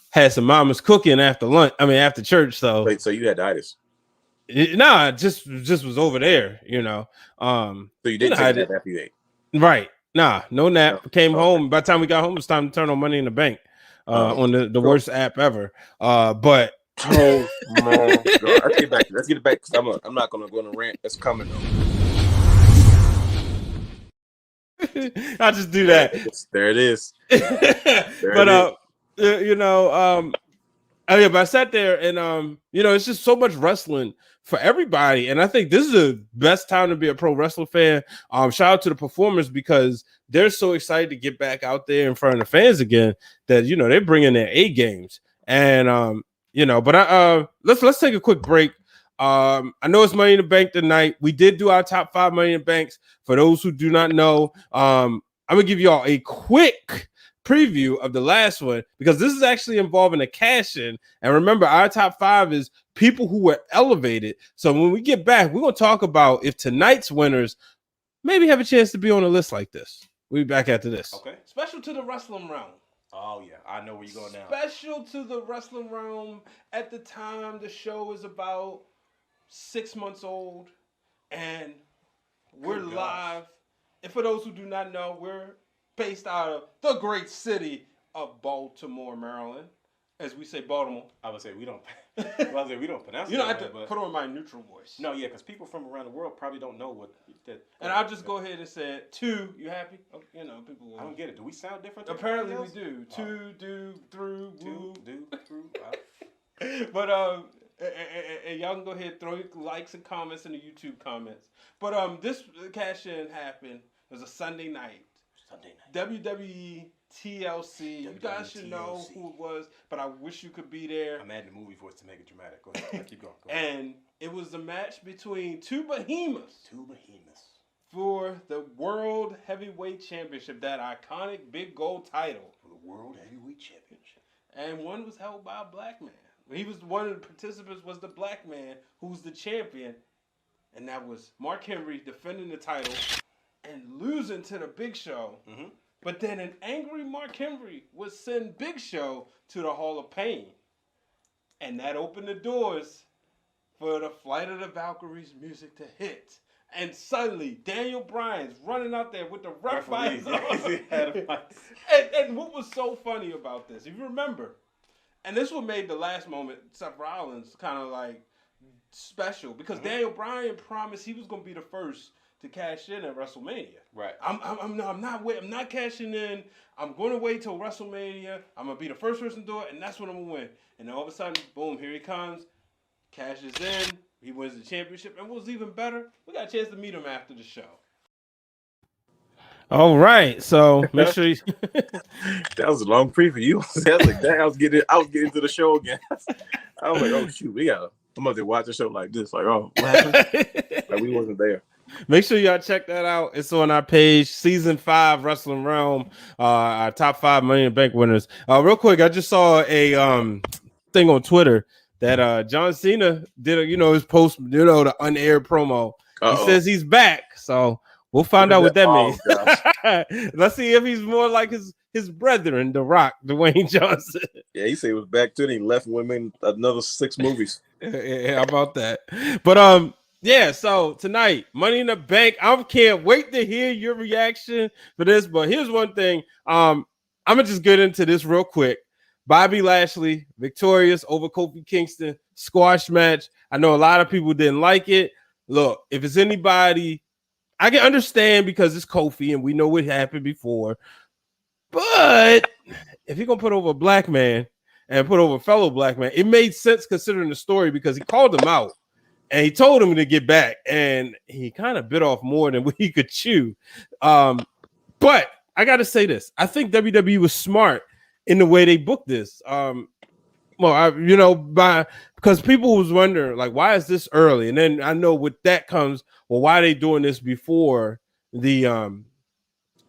had some mama's cooking after church. So wait, so you had itis? Nah, just was over there, So you didn't take that after you ate? Right. Nah, no nap. Came home. By the time we got home, it was time to turn on Money in the Bank on the worst app ever. But oh my God. Let's get it back because I'm not gonna go on a rant. That's coming though. I'll just do that. There it is. But but I sat there and it's just so much wrestling for everybody, and I think this is the best time to be a pro wrestling fan. Shout out to the performers because they're so excited to get back out there in front of the fans again that they're bringing their A games, and But let's take a quick break. I know it's Money in the Bank tonight. We did do our top 5 Money in the Banks. For those who do not know, I'm gonna give y'all a quick preview of the last one because this is actually involving a cash in. And remember, our top 5 is people who were elevated. So when we get back, we're gonna talk about if tonight's winners maybe have a chance to be on a list like this. We'll be back after this. Okay. Special to the Wrestling Wrealm. Oh yeah, I know where you're going now. Special to the Wrestling Wrealm. At the time, the show is about 6 months old, and we're live. And for those who do not know, we're based out of the great city of Baltimore, Maryland. As we say, Baltimore. I would say we don't. We don't pronounce it. I have to put on my neutral voice. No, yeah, because people from around the world probably don't know what that. And I'll just go ahead and say 2. You happy? Oh, people will. I don't get it. Do we sound different? Apparently we do. 2, do, through, woo. Do, through. But and y'all can go ahead and throw your likes and comments in the YouTube comments. But this cash in happened. It was a Sunday night. WWE TLC. You guys should know who it was, but I wish you could be there. I'm adding the movie voice to make it dramatic. Go ahead. Keep going. And it was a match between 2 behemoths. For the World Heavyweight Championship, that iconic big gold title. For the World Heavyweight Championship. And one was held by a black man. He was one of the participants was the black man who's the champion. And that was Mark Henry defending the title and losing to the Big Show. Mm-hmm. But then an angry Mark Henry would send Big Show to the Hall of Pain. And that opened the doors for the Flight of the Valkyries music to hit. And suddenly, Daniel Bryan's running out there with the ref eyes on. And what was so funny about this, if you remember, and this what made the last moment, Seth Rollins, kind of like special, because Daniel Bryan promised he was going to be the first to cash in at WrestleMania. Right. I'm not cashing in. I'm going to wait till WrestleMania. I'm going to be the first person to do it, and that's when I'm going to win. And then all of a sudden, boom, here he comes, cashes in. He wins the championship. And what was even better, we got a chance to meet him after the show. All right. So make sure you... That was a long preview. I was like, I was getting to the show again. I was like, oh shoot, I'm about to watch the show like this. Like, oh, what happened? Like we wasn't there. Make sure y'all check that out. It's on our page, season 5, Wrestling Realm, our top 5 Money in the Bank winners. Real quick, I just saw a thing on Twitter that John Cena did, his post, the unaired promo. He says he's back, so we'll find out what that means. Let's see if he's more like his brethren, The Rock, Dwayne Johnson. Yeah, he said he was back to it. He left women another 6 movies. Yeah, how about that? But yeah, so tonight, Money in the Bank. I can't wait to hear your reaction for this. But here's one thing. I'm gonna just get into this real quick. Bobby Lashley, victorious over Kofi Kingston, squash match. I know a lot of people didn't like it. Look, if it's anybody, I can understand because it's Kofi and we know what happened before. But if you're gonna put over a black man and put over a fellow black man, it made sense considering the story because he called him out. And he told him to get back, and he kind of bit off more than he could chew. But I got to say this. I think WWE was smart in the way they booked this. Because people was wondering, like, why is this early? And then I know with that comes, well, why are they doing this before the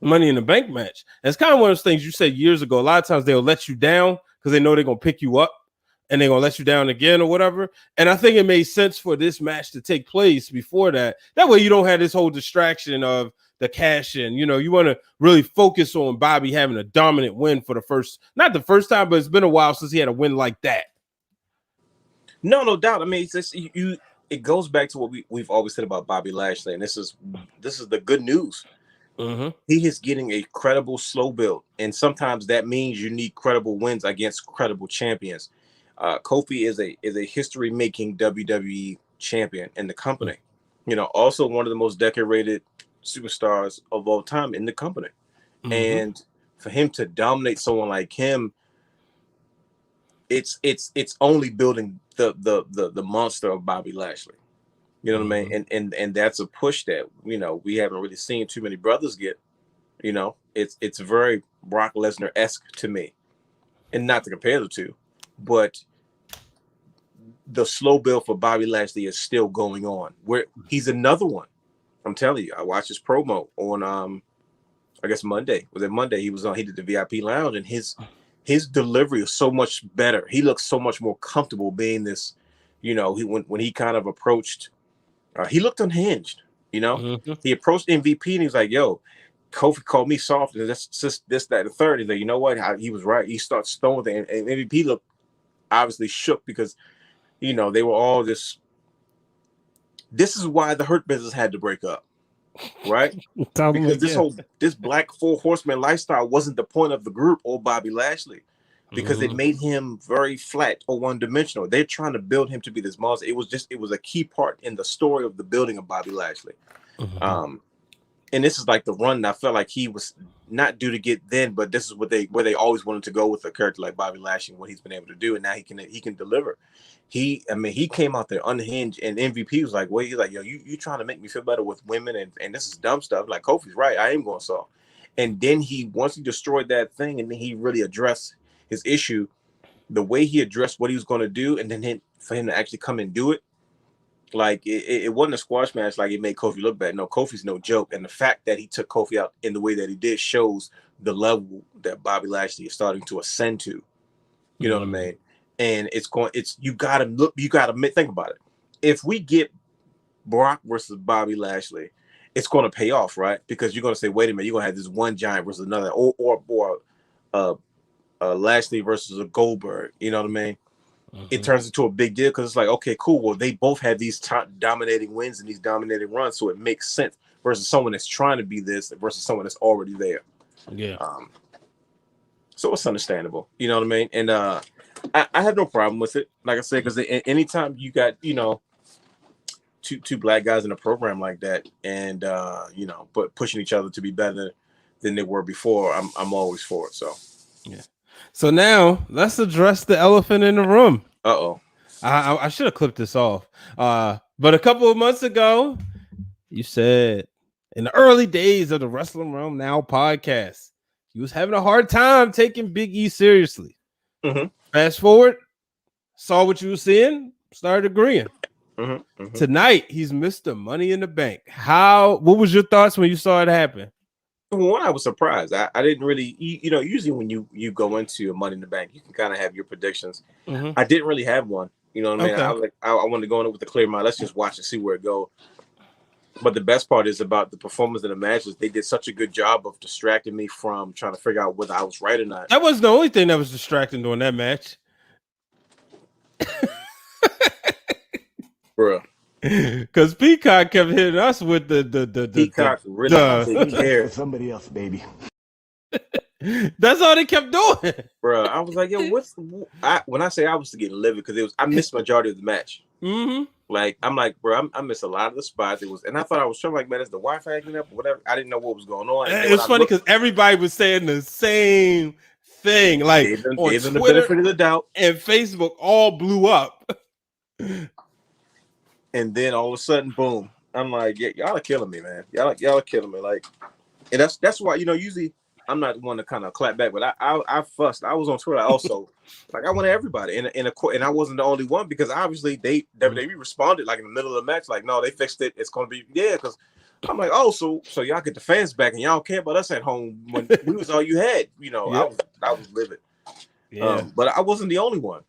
Money in the Bank match? And it's kind of one of those things you said years ago. A lot of times they'll let you down because they know they're going to pick you up. And they're gonna let you down again or whatever. And I think it made sense for this match to take place before that. That way you don't have this whole distraction of the cash in. You want to really focus on Bobby having a dominant win for not the first time, but it's been a while since he had a win like that. No doubt. I mean, it goes back to what we've always said about Bobby Lashley, and this is the good news. Mm-hmm. He is getting a credible slow build, and sometimes that means you need credible wins against credible champions. Kofi is a history-making WWE champion in the company. Also one of the most decorated superstars of all time in the company. Mm-hmm. And for him to dominate someone like him, it's only building the monster of Bobby Lashley. You know what I mean? And that's a push that we haven't really seen too many brothers get. It's very Brock Lesnar-esque to me, and not to compare the two. But the slow build for Bobby Lashley is still going on. Where he's another one. I'm telling you, I watched his promo on I guess Monday. Was it Monday? He did the VIP lounge, and his delivery is so much better. He looks so much more comfortable being this, when he kind of approached, he looked unhinged, He approached MVP and he was like, yo, Kofi called me soft, and that's just this, that, and the third. He's like, you know what? He was right. He starts throwing it, and MVP looked obviously shook because they were all this is why the Hurt Business had to break up, right? Because this black 4 horseman lifestyle wasn't the point of the group or Bobby Lashley, because it made him very flat or one-dimensional. They're trying to build him to be this monster. It was a key part in the story of the building of Bobby Lashley. And this is like the run I felt like he was not due to get then, but this is where they always wanted to go with a character like Bobby Lashley, what he's been able to do, and now he can deliver. He came out there unhinged, and MVP was like, wait, he's like, yo, you trying to make me feel better with women, and this is dumb stuff. Like, Kofi's right, I am going soft. And then once he destroyed that thing, and then he really addressed his issue, the way he addressed what he was going to do, and then for him to actually come and do it, like it wasn't a squash match like it made Kofi look bad. No, Kofi's no joke. And the fact that he took Kofi out in the way that he did shows the level that Bobby Lashley is starting to ascend to. You know what I mean? And you gotta think about it. If we get Brock versus Bobby Lashley, it's gonna pay off, right? Because you're gonna say, wait a minute, you're gonna have this one giant versus another, or Lashley versus a Goldberg, you know what I mean? It turns into a big deal because it's like, okay, cool. Well, they both had these dominating wins and these dominating runs, so it makes sense versus someone that's trying to be this versus someone that's already there. Yeah. So it's understandable, you know what I mean? And I have no problem with it, like I said, because anytime you got two black guys in a program like that, and but pushing each other to be better than they were before, I'm always for it. So yeah. So now let's address the elephant in the room. I should have clipped this off. But a couple of months ago, you said in the early days of the Wrestling Wrealm Now podcast, you was having a hard time taking Big E seriously. Fast forward, saw what you were seeing, started agreeing. Tonight, he's Mr. Money in the Bank. What was your thoughts when you saw it happen? One, I was surprised. I didn't really, usually when you go into a Money in the Bank, you can kind of have your predictions. I didn't really have one. You know what I mean? Okay. I was like, I wanted to go in with a clear mind. Let's just watch and see where it goes. But the best part is about the performance of the matches. They did such a good job of distracting me from trying to figure out whether I was right or not. That wasn't the only thing that was distracting during that match. Bro. Because Peacock kept hitting us with the Peacock really cared. Somebody else, baby. That's all they kept doing, bro. I was like, yo, when I say I was getting livid because I missed majority of the match. Like I'm like, bro, I missed a lot of the spots. And I thought I was trying like, man, is the Wi-Fi acting up or whatever? I didn't know what was going on. It's funny because everybody was saying the same thing, like on Twitter the benefit of the doubt and Facebook, all blew up. And then all of a sudden, boom! I'm like, yeah, y'all are killing me, man. Y'all are killing me. Like, and that's why usually I'm not one to kind of clap back, but I fussed. I was on Twitter also. Like I wanted everybody, and I wasn't the only one because obviously WWE responded like in the middle of the match, like, no, they fixed it. It's gonna be because I'm like, oh, so y'all get the fans back and y'all care about us at home when we was all you had. I was livid. Yeah. But I wasn't the only one.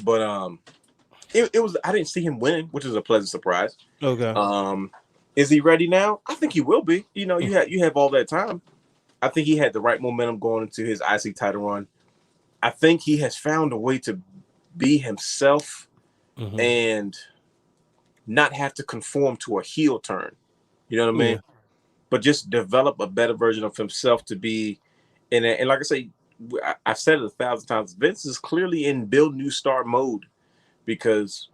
But it was. I didn't see him winning, which is a pleasant surprise. Okay. Is he ready now? I think he will be. You have all that time. I think he had the right momentum going into his IC title run. I think he has found a way to be himself and not have to conform to a heel turn. You know what I mean? But just develop a better version of himself to be and like I say, I've said it 1,000 times. Vince is clearly in build new star mode because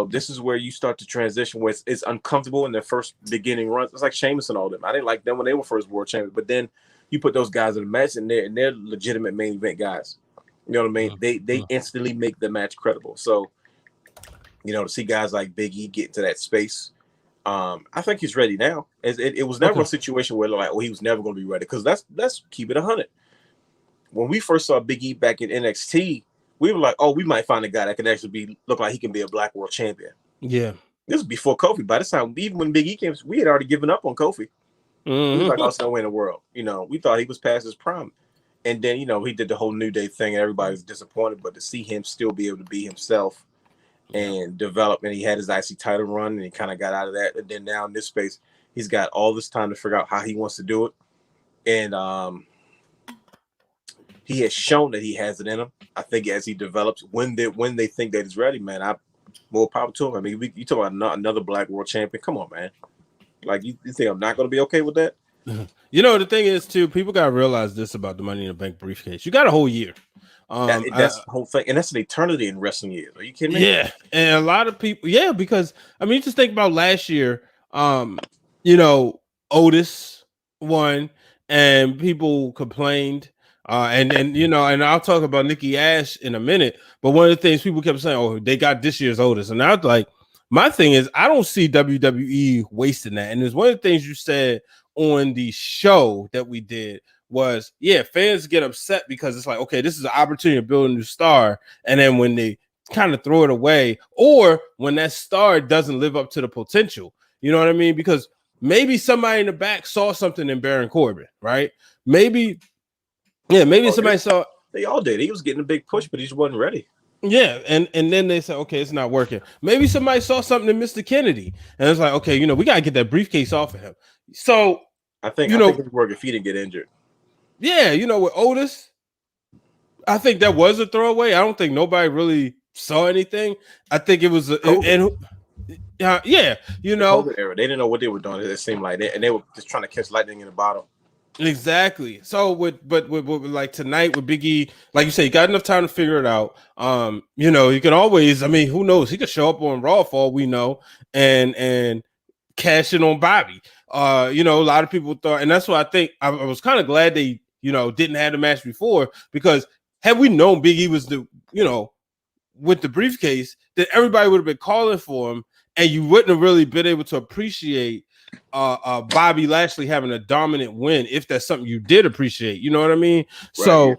this is where you start to transition where it's uncomfortable in their first beginning runs. It's like Sheamus and all them. I didn't like them when they were first world champions, but then you put those guys in the match and they're legitimate main event guys. You know what I mean? They instantly make the match credible. So, to see guys like Big E get to that space, I think he's ready now. It was never a situation where like, he was never going to be ready. Because let's keep it 100. When we first saw Big E back in NXT, we were like, oh, we might find a guy that can actually look like he can be a Black World Champion. Yeah. This was before Kofi. By this time, even when Big E came, we had already given up on Kofi. We was like, oh, it's no way in the world. We thought he was past his prime. And then, he did the whole New Day thing and everybody was disappointed. But to see him still be able to be himself and develop, and he had his IC title run and he kind of got out of that. And then now in this space, he's got all this time to figure out how he wants to do it. And he has shown that he has it in him. I think as he develops, when they think that he's ready, man, more power to him. I mean, you talk about another Black World Champion. Come on, man. Like, you think I'm not going to be okay with that? The thing is, too, people got to realize this about the Money in the Bank briefcase. You got a whole year. That's the whole thing. And that's an eternity in wrestling years. Are you kidding me? Yeah. And a lot of people, because, just think about last year, Otis won and people complained. And I'll talk about Nikki Ash in a minute. But one of the things people kept saying, oh, they got this year's Otis. And I was like, my thing is, I don't see WWE wasting that. And it's one of the things you said on the show that we did was, fans get upset because it's like, okay, this is an opportunity to build a new star. And then when they kind of throw it away, or when that star doesn't live up to the potential, you know what I mean? Because maybe somebody in the back saw something in Baron Corbin, right? Maybe somebody saw. They all did. He was getting a big push, but he just wasn't ready. Yeah, and then they said, okay, it's not working. Maybe somebody saw something in Mr. Kennedy, and it's like, okay, we gotta get that briefcase off of him. So I think it would work if he didn't get injured. Yeah, with Otis, I think that was a throwaway. I don't think nobody really saw anything. I think it was COVID era. They didn't know what they were doing. It seemed like they were just trying to catch lightning in a bottle. Exactly. So with like tonight with Big E, like you say, you got enough time to figure it out. You can always, who knows? He could show up on Raw for all we know and cash in on Bobby. A lot of people thought, and that's why I think I was kind of glad they, didn't have the match before, because had we known Big E was the, with the briefcase, then everybody would have been calling for him, and you wouldn't have really been able to appreciate Bobby Lashley having a dominant win, if that's something you did appreciate, you know what I mean? Right. So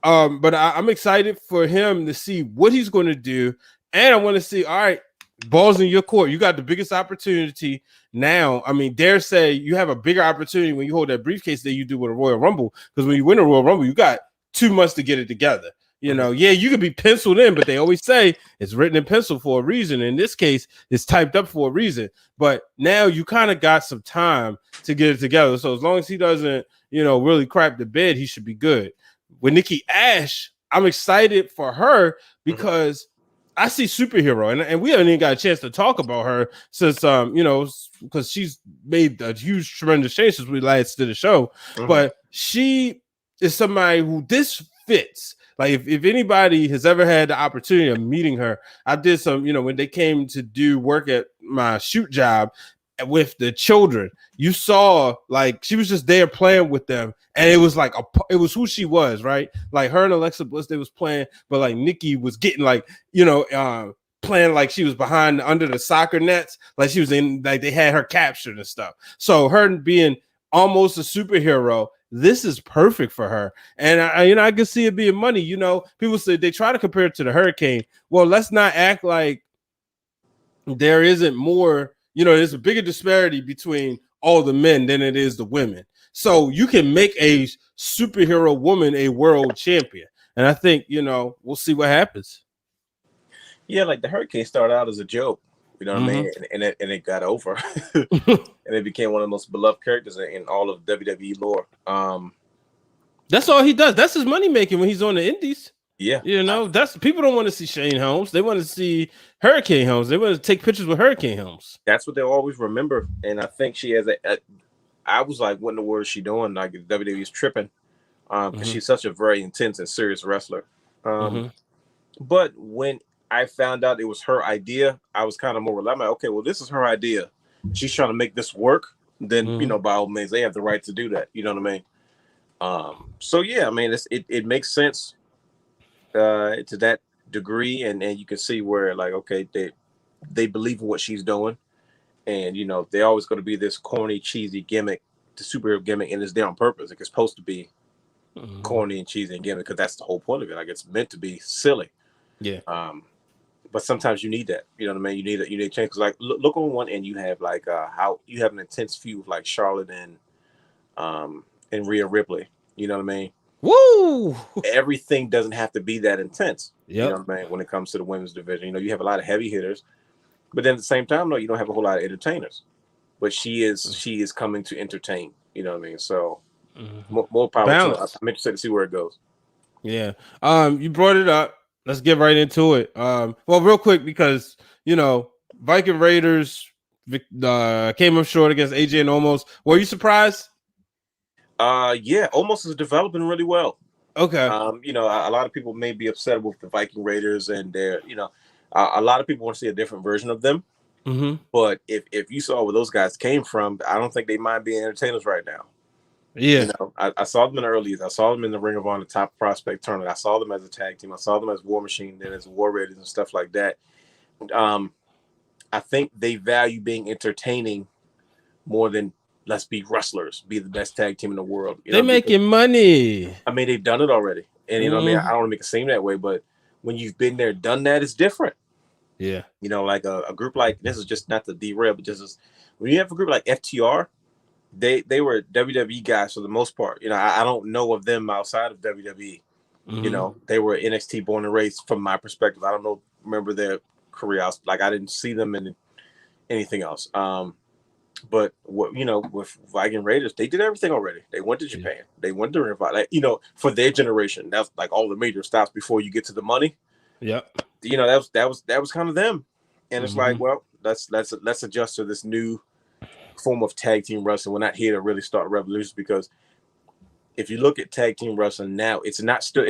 but I'm excited for him to see what he's going to do, and I want to see, all right, Balls in your court. You got the biggest opportunity now. I mean, dare say you have a bigger opportunity when you hold that briefcase than you do with a Royal Rumble. Because when you win a Royal Rumble, you got 2 months to get it together. You know, yeah, you could be penciled in, but they always say it's written in pencil for a reason. In this case, it's typed up for a reason. But now you kind of got some time to get it together. So as long as he doesn't, really crap the bed, he should be good. With Nikki Ash, I'm excited for her because I see superhero, and we haven't even got a chance to talk about her since because she's made a huge, tremendous change since we last did the show. But she is somebody who this fits. Like if anybody has ever had the opportunity of meeting her, I did some, when they came to do work at my shoot job with the children, you saw like she was just there playing with them, and it was like it was who she was, right? Like her and Alexa Bliss, they was playing, but like Nikki was getting like playing like she was under the soccer nets, like she was in, like they had her captured and stuff. So her being almost a superhero, this is perfect for her. And I can see it being money. People say they try to compare it to the Hurricane. Well, let's not act like there isn't more. There's a bigger disparity between all the men than it is the women. So you can make a superhero woman a world champion. And I think, we'll see what happens. Yeah, like the Hurricane started out as a joke. You know what I mean? And it got over. And it became one of the most beloved characters in all of WWE lore. That's all he does. That's his money making when he's on the indies. Yeah. That's people don't want to see Shane Helms. They want to see Hurricane Helms. They want to take pictures with Hurricane Helms. That's what they'll always remember. And I think she has I was like, what in the world is she doing? Like WWE is tripping. Because she's such a very intense and serious wrestler. But when I found out it was her idea, I was kind of more relaxed. I'm like, okay, well, this is her idea. She's trying to make this work. Then, by all means, they have the right to do that. You know what I mean? So, yeah, I mean, it makes sense to that degree. And you can see where, like, okay, they believe in what she's doing. And, they're always going to be this corny, cheesy gimmick, the superhero gimmick, and it's there on purpose. Like, it's supposed to be corny and cheesy and gimmick because that's the whole point of it. Like, it's meant to be silly. Yeah. But sometimes you need that, you know what I mean? You need a change. Cause like look on one end, you have like how you have an intense feud with like Charlotte and Rhea Ripley. You know what I mean? Woo! Everything doesn't have to be that intense. Yep. You know what I mean? When it comes to the women's division, you have a lot of heavy hitters, but then at the same time, no, you don't have a whole lot of entertainers. But she is coming to entertain. You know what I mean? So more power to her. I'm interested to see where it goes. Yeah. You brought it up. Let's get right into it. Well, real quick, because Viking Raiders came up short against AJ and Omos. Were you surprised? Yeah, Omos is developing really well. Okay. A lot of people may be upset with the Viking Raiders, and they're, a lot of people want to see a different version of them. But if you saw where those guys came from, I don't think they mind being entertainers right now. Yeah, I saw them in the earlies. I saw them in the Ring of Honor Top Prospect Tournament. I saw them as a tag team. I saw them as War Machine, then as War Raiders and stuff like that. I think they value being entertaining more than let's be wrestlers, be the best tag team in the world. They're making money. I mean, they've done it already, and I mean, I don't want to make it seem that way, but when you've been there, done that, it's different. Yeah, like a group like this is just not to derail, but just when you have a group like FTR. They were WWE guys for the most part. I don't know of them outside of WWE. They were NXT born and raised from my perspective. I don't remember their career. I didn't see them in anything else. But with Viking Raiders, they did everything already. They went to Japan. They went to Revive. For their generation, that's like all the major stops before you get to the money. Yeah. That was kind of them. And it's like, well, let's adjust to this new form of tag team wrestling. We're not here to really start revolutions, because if you look at tag team wrestling now, it's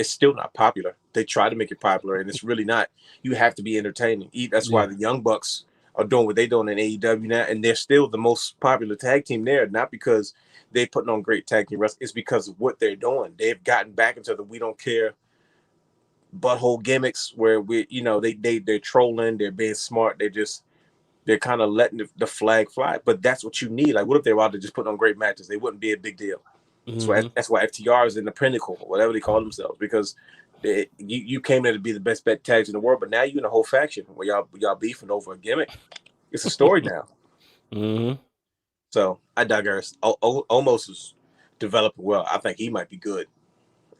still not popular. They try to make it popular, and it's really not. You have to be entertaining. That's why the Young Bucks are doing what they're doing in AEW now, and they're still the most popular tag team there, not because they're putting on great tag team wrestling. It's because of what they're doing. They've gotten back into the we don't care butthole gimmicks where they're trolling, they're being smart, they're kind of letting the flag fly. But that's what you need. Like, what if they were out there just putting on great matches? They wouldn't be a big deal. That's why FTR is in the pinnacle, or whatever they call themselves, because You came there to be the best bet tags in the world, but now you in a whole faction where y'all beefing over a gimmick. It's a story now. Mm-hmm. So I digress. Almost is developing well. I think he might be good.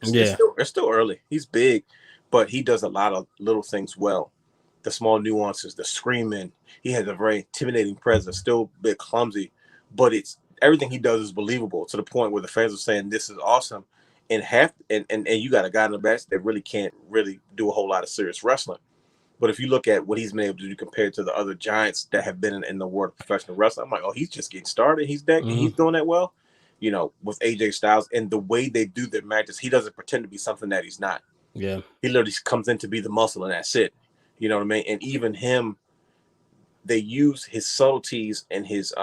It's still early. He's big, but he does a lot of little things well. The small nuances, the screaming. He has a very intimidating presence. Still a bit clumsy, but it's everything he does is believable to the point where the fans are saying this is awesome. And you got a guy in the back that really can't really do a whole lot of serious wrestling. But if you look at what he's been able to do compared to the other giants that have been in the world of professional wrestling, I'm like, oh, he's just getting started. He's doing that well. You know, with AJ Styles and the way they do their matches, he doesn't pretend to be something that he's not. Yeah. He literally comes in to be the muscle and that's it. You know what I mean? And even him, they use his subtleties and his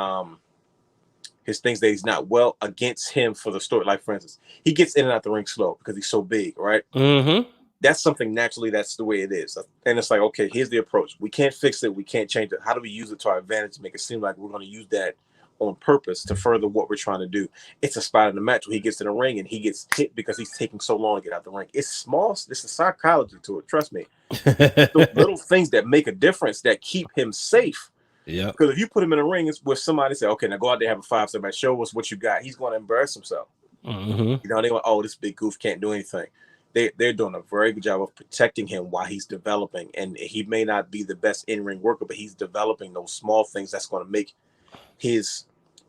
things that he's not well against him for the story. Like, for instance, he gets in and out the ring slow because he's so big, right? Mm-hmm. That's something naturally, that's the way it is. And it's like, okay, here's the approach. We can't fix it. We can't change it. How do we use it to our advantage to make it seem like we're going to use that on purpose to further what we're trying to do? It's a spot in the match where he gets in the ring and he gets hit because he's taking so long to get out the ring. It's small. There's a psychology to it. Trust me. Those little things that make a difference that keep him safe. Yeah. Because if you put him in a ring, it's where somebody say, okay, now go out there, have a 5-star match, show us what you got. He's going to embarrass himself. Mm-hmm. You know, they go, oh, this big goof can't do anything. They're doing a very good job of protecting him while he's developing. And he may not be the best in-ring worker, but he's developing those small things that's going to make his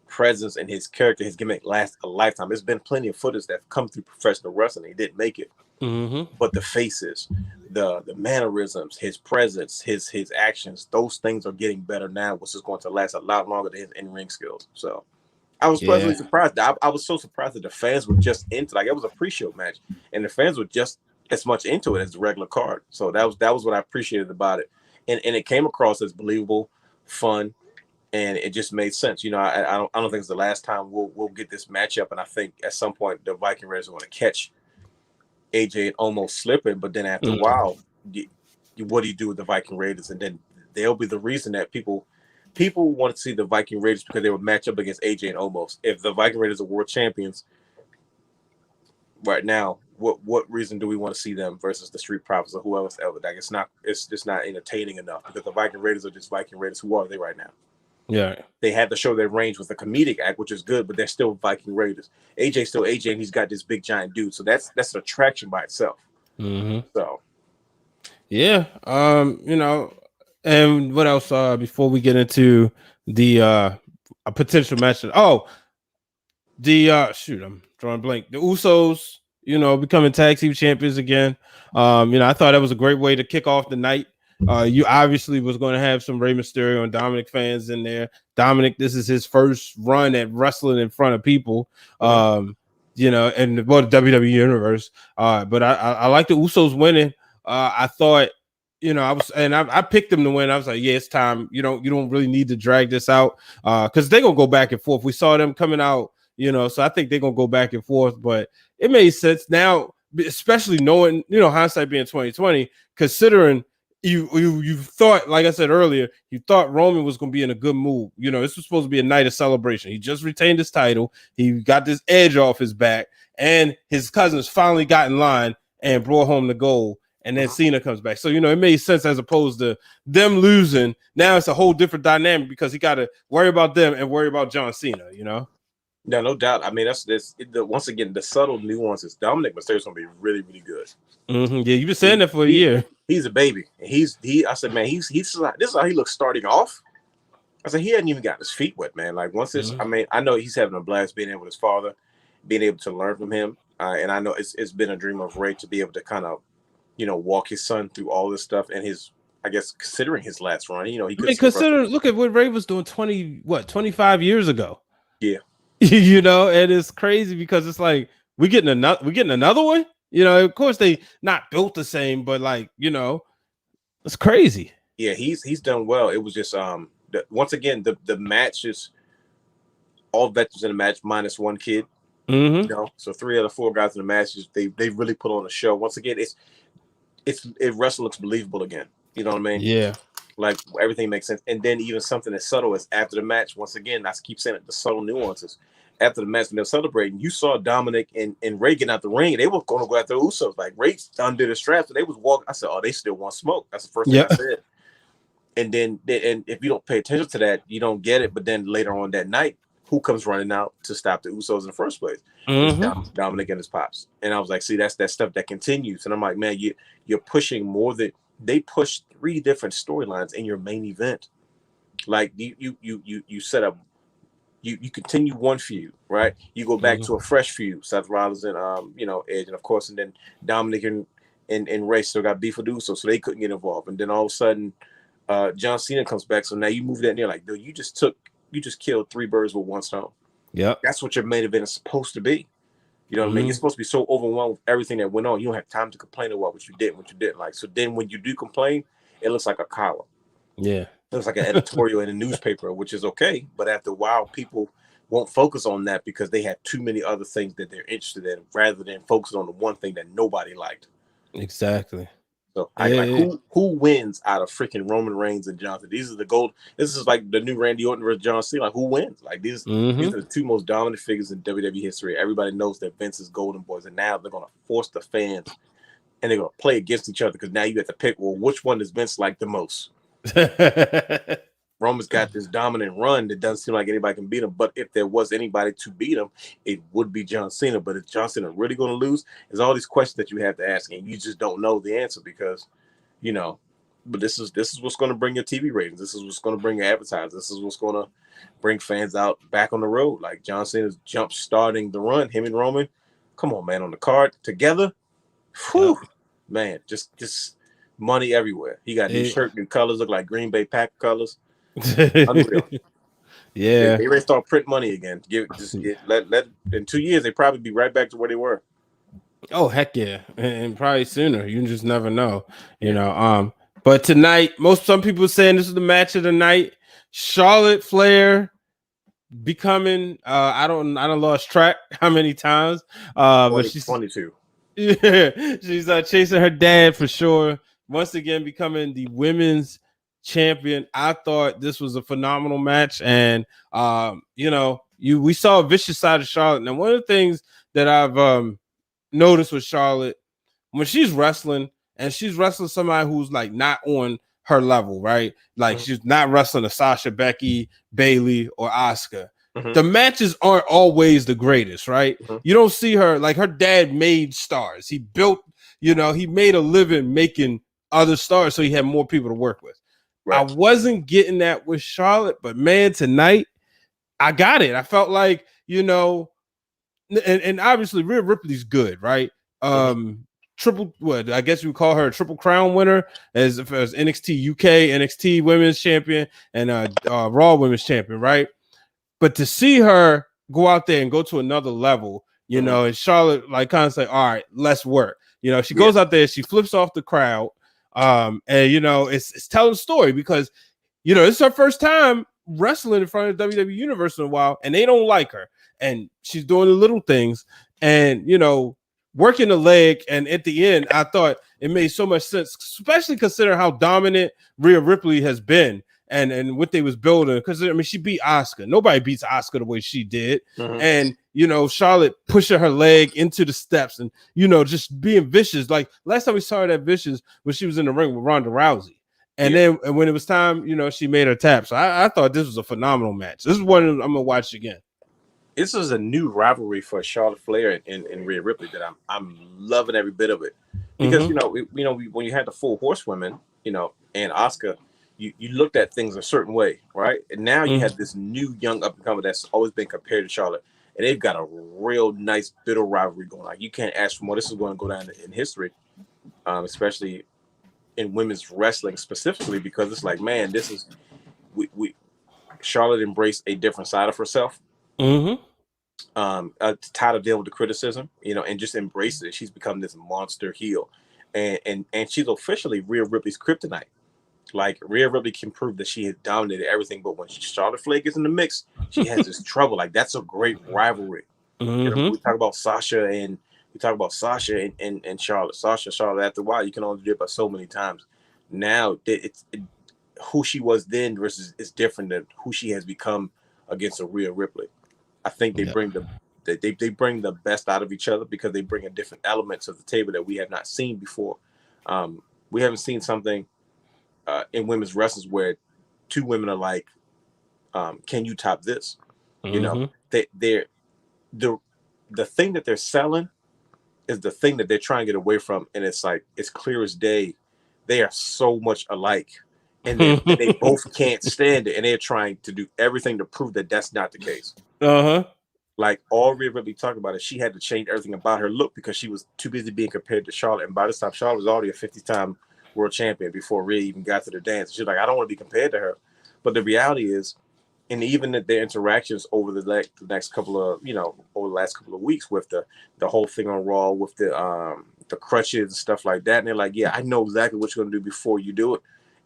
presence and his character, his gimmick last a lifetime. There's been plenty of footage that have come through professional wrestling. He didn't make it. Mm-hmm. But the faces, the mannerisms, his presence, his actions, those things are getting better now, which is going to last a lot longer than his in-ring skills. So I was pleasantly surprised. I was so surprised that the fans were just into, like, it was a pre-show match, and the fans were just as much into it as the regular card. So that was what I appreciated about it, and it came across as believable, fun, and it just made sense. You know, I don't think it's the last time we'll get this matchup, and I think at some point the Viking Raiders are going to catch AJ and almost slipping, but then after a while, what do you do with the Viking Raiders? And then they'll be the reason that people want to see the Viking Raiders because they would match up against AJ and Omos. If the Viking Raiders are world champions right now, what reason do we want to see them versus the Street Profits or whoever else? Like, it's just not entertaining enough because the Viking Raiders are just Viking Raiders. Who are they right now? Yeah, they had to show their range with a comedic act, which is good, but they're still Viking Raiders. AJ's still AJ, and he's got this big giant dude, so that's an attraction by itself. Mm-hmm. So, yeah, you know, and what else? Before we get into the a potential match, I'm drawing a blank. The Usos, you know, becoming tag team champions again. You know, I thought that was a great way to kick off the night. You obviously was going to have some Rey Mysterio and Dominic fans in there. Dominic, this is his first run at wrestling in front of people, you know, and the WWE universe. But I like the Usos winning. I thought, you know, I picked them to win. I was like, yeah, it's time. You don't really need to drag this out because they're gonna go back and forth. We saw them coming out, you know, so I think they're gonna go back and forth. But it made sense now, especially knowing, you know, hindsight being 2020, considering. You thought, like I said earlier, you thought Roman was going to be in a good mood. You know, this was supposed to be a night of celebration. He just retained his title. He got this edge off his back, and his cousins finally got in line and brought home the gold. And then Cena comes back. So, you know, it made sense as opposed to them losing. Now it's a whole different dynamic because he got to worry about them and worry about John Cena, you know? No doubt. I mean, once again, the subtle nuances. Dominic Mysterio's going to be really, really good. Mm-hmm. Yeah, you've been saying that for a year. He's a baby. I said, man, he's like, this is how he looks starting off. I said, he hadn't even got his feet wet, man. Like once this, I mean, I know he's having a blast being there with his father, being able to learn from him. And I know it's been a dream of Ray to be able to kind of, you know, walk his son through all this stuff and I guess considering his last run, you know, look at what Ray was doing 25 years ago. Yeah. You know, and it's crazy because it's like we're getting another one. You know, of course they not built the same, but like, you know, it's crazy. Yeah, he's done well. It was just once again the match is all veterans in the match minus one kid. Mm-hmm. You know, so 3 out of 4 guys in the match they really put on a show. Once again, it wrestling looks believable again. You know what I mean? Yeah. Like everything makes sense. And then even something as subtle as after the match, once again, I keep saying it, the subtle nuances. after the match when they were celebrating, you saw Dominic and Ray getting out the ring, and they were going to go after the Usos. Like Ray undid the straps, and they was walking. I said, "Oh, they still want smoke." That's the first thing I said. And then, and if you don't pay attention to that, you don't get it. But then later on that night, who comes running out to stop the Usos in the first place? It's Dominic and his pops. And I was like, see, that's that stuff that continues. And I'm like, man, you're pushing more than they pushed 3 different storylines in your main event. Like you set up, you continue one feud, right? You go back to a fresh feud, Seth Rollins and Edge, and of course, and then Dominic and Ray still got beef with Usos, so they couldn't get involved. And then all of a sudden, John Cena comes back. So now you move that near, like, dude, you just killed 3 birds with 1 stone. Yeah, that's what your main event is supposed to be. You know what I mean? You're supposed to be so overwhelmed with everything that went on. You don't have time to complain about what you did, what you didn't like. So then when you do complain, it looks like a column. Yeah. It looks like an editorial in a newspaper, which is okay. But after a while, people won't focus on that because they have too many other things that they're interested in rather than focusing on the one thing that nobody liked. Exactly. So who wins out of freaking Roman Reigns and John Cena? These are the gold. This is like the new Randy Orton versus John Cena. Like, who wins? Like these are the 2 most dominant figures in WWE history. Everybody knows that Vince is golden boys, and now they're gonna force the fans and they're gonna play against each other because now you have to pick. Well, which one does Vince like the most? Roman's got this dominant run that doesn't seem like anybody can beat him. But if there was anybody to beat him, it would be John Cena. But is John Cena really going to lose? There's all these questions that you have to ask, and you just don't know the answer because, But this is what's going to bring your TV ratings. This is what's going to bring your advertisers. This is what's going to bring fans out back on the road. Like John Cena's jump starting the run. Him and Roman, come on, man, on the card together. Whew, man, just money everywhere. He got new shirt, new colors, look like Green Bay Packer colors. Unreal. Yeah, they ready to start print money again. Let in 2 years they probably be right back to where they were. Oh heck yeah, and probably sooner. You just never know, But tonight, some people are saying this is the match of the night. Charlotte Flair becoming I don't lost track how many times. But she's 22. Yeah, she's chasing her dad for sure. Once again, becoming the women's champion. I thought this was a phenomenal match, and we saw a vicious side of Charlotte. Now, one of the things that I've noticed with Charlotte when she's wrestling, and she's wrestling somebody who's like not on her level, right? Like she's not wrestling a Sasha, Becky, Bayley, or Asuka. The matches aren't always the greatest, right? You don't see her like her dad made stars. He built, he made a living making other stars, so he had more people to work with. Right. I wasn't getting that with Charlotte, but man, tonight I got it. I felt like, and obviously Rhea Ripley's good, right? Triple, what I guess you would call her a Triple Crown winner as NXT UK, NXT Women's Champion, and Raw Women's Champion, right? But to see her go out there and go to another level, and Charlotte like kind of say, all right, let's work. She goes out there, she flips off the crowd. And it's telling a story because it's her first time wrestling in front of the WWE Universe in a while, and they don't like her, and she's doing the little things and working the leg. And at the end, I thought it made so much sense, especially considering how dominant Rhea Ripley has been and what they was building. Because she beat Asuka. Nobody beats Asuka the way she did. And Charlotte pushing her leg into the steps and just being vicious. Like last time we saw her that vicious when she was in the ring with Ronda Rousey. And then when it was time, she made her tap. So I thought this was a phenomenal match. This is one I'm gonna watch again. This is a new rivalry for Charlotte Flair and Rhea Ripley that I'm loving every bit of it. Because when you had the 4 horsewomen, and Asuka, you looked at things a certain way, right? And now you have this new young up and comer that's always been compared to Charlotte, and they've got a real nice bitter rivalry going on. You can't ask for more. This is going to go down in history, especially in women's wrestling specifically, because it's like, man, this is Charlotte embraced a different side of herself. Tired of dealing with the criticism, and just embrace it. She's become this monster heel, and she's officially Rhea Ripley's kryptonite. Like Rhea Ripley can prove that she has dominated everything, but when Charlotte Flair gets in the mix, she has this trouble. Like that's a great rivalry. We talk about Sasha and Charlotte. Charlotte. After a while, you can only do it by so many times. Now who she was then versus is different than who she has become against a Rhea Ripley. I think they bring they bring the best out of each other because they bring a different element to the table that we have not seen before. We haven't seen something in women's wrestling where two women are like, can you top this? You know, they're the thing that they're selling is the thing that they're trying to get away from, and it's like it's clear as day. They are so much alike, and they both can't stand it, and they're trying to do everything to prove that that's not the case. Like all Rhea Ripley talked about it, she had to change everything about her look because she was too busy being compared to Charlotte, and by this time Charlotte was already a 50-time world champion before Rhea even got to the dance. She's like, I don't want to be compared to her, but the reality is. And even their interactions over the next couple of, over the last couple of weeks with the whole thing on Raw with the crutches and stuff like that. And they're like, yeah, I know exactly what you're going to do before you do it.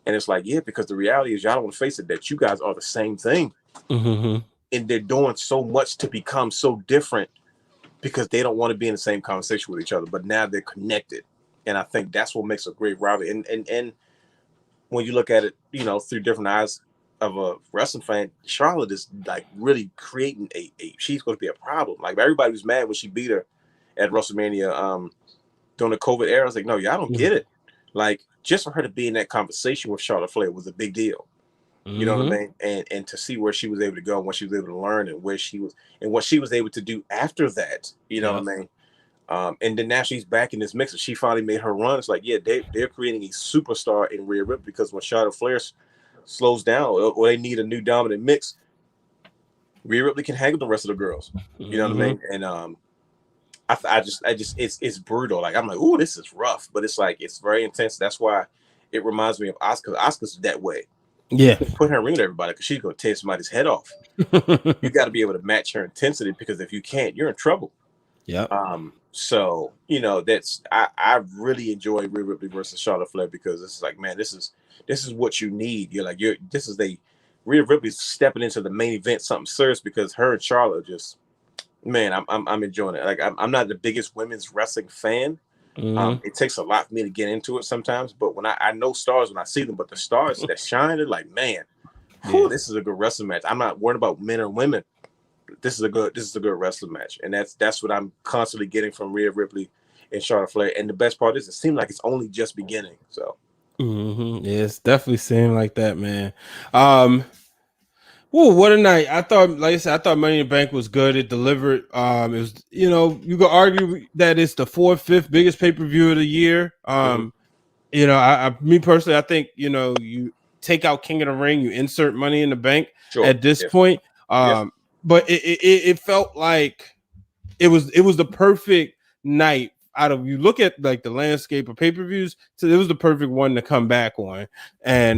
And it's like, yeah, because the reality is y'all don't want to face it, that you guys are the same thing. And they're doing so much to become so different because they don't want to be in the same conversation with each other. But now they're connected. And I think that's what makes a great rivalry. And when you look at it, through different eyes, of a wrestling fan, Charlotte is like really creating she's going to be a problem. Like everybody was mad when she beat her at WrestleMania during the COVID era. I was like, no, y'all don't get it. Like just for her to be in that conversation with Charlotte Flair was a big deal. You know what I mean? And to see where she was able to go and what she was able to learn and where she was and what she was able to do after that. You know what I mean? And then now she's back in this mix. She finally made her run. It's like, yeah, they're creating a superstar in Rhea Ripley because when Charlotte Flair slows down or they need a new dominant mix, Rhea Ripley can hang with the rest of the girls. You know what I mean? And I just it's brutal. Like I'm like, ooh, this is rough, but it's like it's very intense. That's why it reminds me of Asuka. Asuka's that way. Yeah, put her in ring with everybody because she's gonna tear somebody's head off. You got to be able to match her intensity because if you can't, you're in trouble. Yeah. So that's I really enjoy Rhea Ripley versus Charlotte Flair because it's like, man, this is what you need. This is Rhea Ripley's stepping into the main event, something serious because her and Charlotte just, man, I'm enjoying it. Like I'm not the biggest women's wrestling fan. It takes a lot for me to get into it sometimes, but when I know stars when I see them, but the stars that shine, they're like, man, this is a good wrestling match. I'm not worried about men or women. This is a good wrestling match, and that's what I'm constantly getting from Rhea Ripley and Charlotte Flair. And the best part is, it seems like it's only just beginning. So, yeah, it's definitely seemed like that, man. What a night! I thought, like I said, I thought Money in the Bank was good. It delivered. It was, you could argue that it's the 4th, 5th biggest pay-per-view of the year. Me personally, I think you take out King of the Ring, you insert Money in the Bank at this point. But it felt like it was the perfect night. You look at like the landscape of pay-per-views, so it was the perfect one to come back on and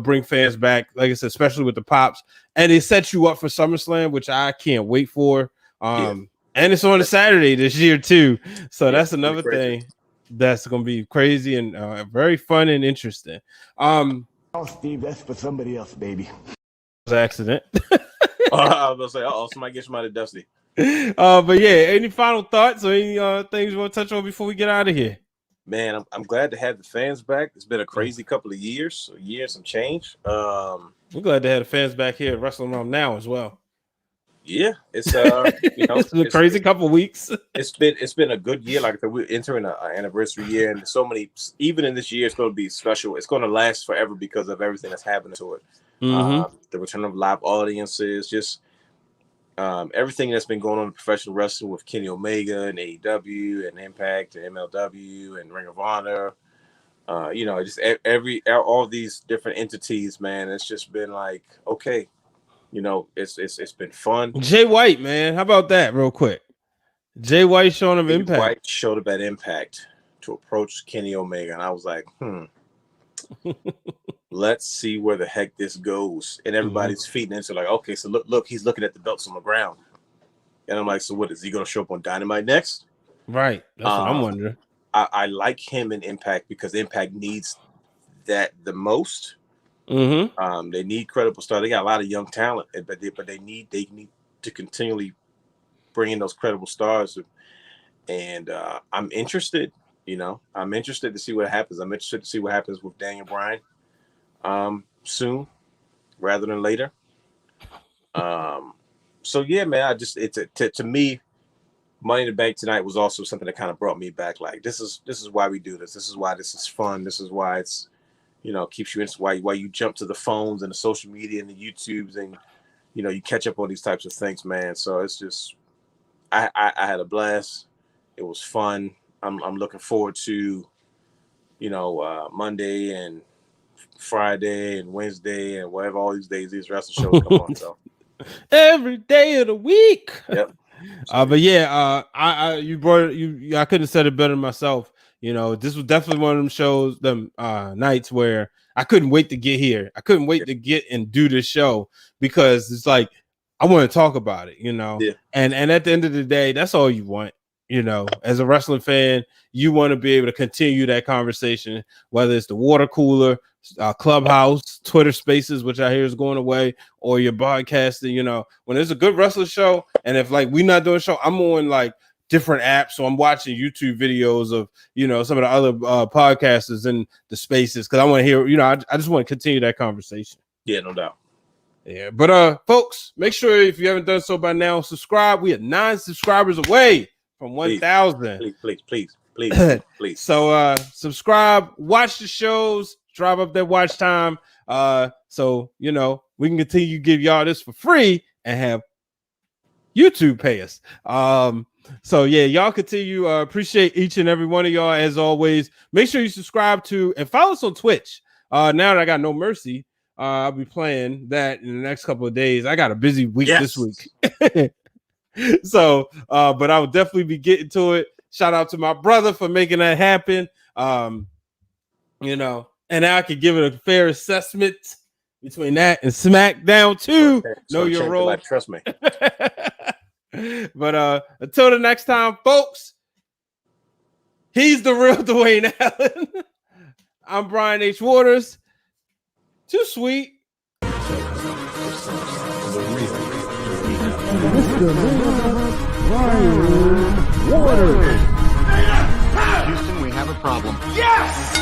bring fans back, like I said, especially with the pops, and it sets you up for SummerSlam, which I can't wait for. And it's on a Saturday this year too, so that's another thing that's gonna be crazy and very fun and interesting. Oh, Steve, that's for somebody else, baby. It was an accident. I was gonna say, somebody get somebody dusty. But yeah, any final thoughts or any things you want to touch on before we get out of here? Man, I'm glad to have the fans back. It's been a crazy couple of years, some change. We're glad to have the fans back here at Wrestling Wrealm Now as well. Yeah, it's it's been a crazy couple of weeks. It's been a good year. Like we're entering an anniversary year, and so many. Even in this year, it's going to be special. It's going to last forever because of everything that's happening to it. The return of live audiences, just everything that's been going on in professional wrestling with Kenny Omega and AEW and Impact and MLW and Ring of Honor. Just all these different entities, man. It's just been like, okay, it's been fun. Jay White, man, how about that, real quick? Jay White showing up Impact. White showed up at Impact to approach Kenny Omega, and I was like, let's see where the heck this goes. And everybody's feeding into like, okay, so look, he's looking at the belts on the ground. And I'm like, so what, is he going to show up on Dynamite next? Right. That's what I'm wondering. I like him in Impact because Impact needs that the most. They need credible stars. They got a lot of young talent, but they need to continually bring in those credible stars. And I'm interested. I'm interested to see what happens. I'm interested to see what happens with Daniel Bryan soon, rather than later. yeah, man, I just to me, Money in the Bank tonight was also something that kind of brought me back. Like this is why we do this. This is why this is fun. This is why it's keeps you in. Why you jump to the phones and the social media and the YouTubes and you catch up on these types of things, man. So it's just I had a blast. It was fun. I'm looking forward to Monday and Friday and Wednesday and whatever all these days these wrestling shows come on. So every day of the week. Yep. But yeah, you brought it. I couldn't have said it better myself. This was definitely one of them shows, them nights where I couldn't wait to get here. I couldn't wait to get and do this show because it's like I want to talk about it. Yeah. And at the end of the day, that's all you want. As a wrestling fan, you want to be able to continue that conversation, whether it's the water cooler, Clubhouse, Twitter Spaces, which I hear is going away, or your podcasting. When there's a good wrestling show, and if like we're not doing a show, I'm on like different apps, so I'm watching YouTube videos of some of the other podcasters in the spaces because I want to hear. I just want to continue that conversation. Yeah, no doubt. Yeah, but folks, make sure if you haven't done so by now, subscribe. We are 9 subscribers away from 1,000. Please. So subscribe, watch the shows, drive up that watch time. So we can continue to give y'all this for free and have YouTube pay us. So yeah, y'all continue. Appreciate each and every one of y'all as always. Make sure you subscribe to and follow us on Twitch. Now that I got No Mercy, I'll be playing that in the next couple of days. I got a busy week this week. So, but I will definitely be getting to it. Shout out to my brother for making that happen. And now I can give it a fair assessment between that and SmackDown 2. Okay. Know your role. Trust me. But until the next time, folks, he's the real Dwayne Allen. I'm Brian H. Waters. Too sweet. Houston, we have a problem. Yes!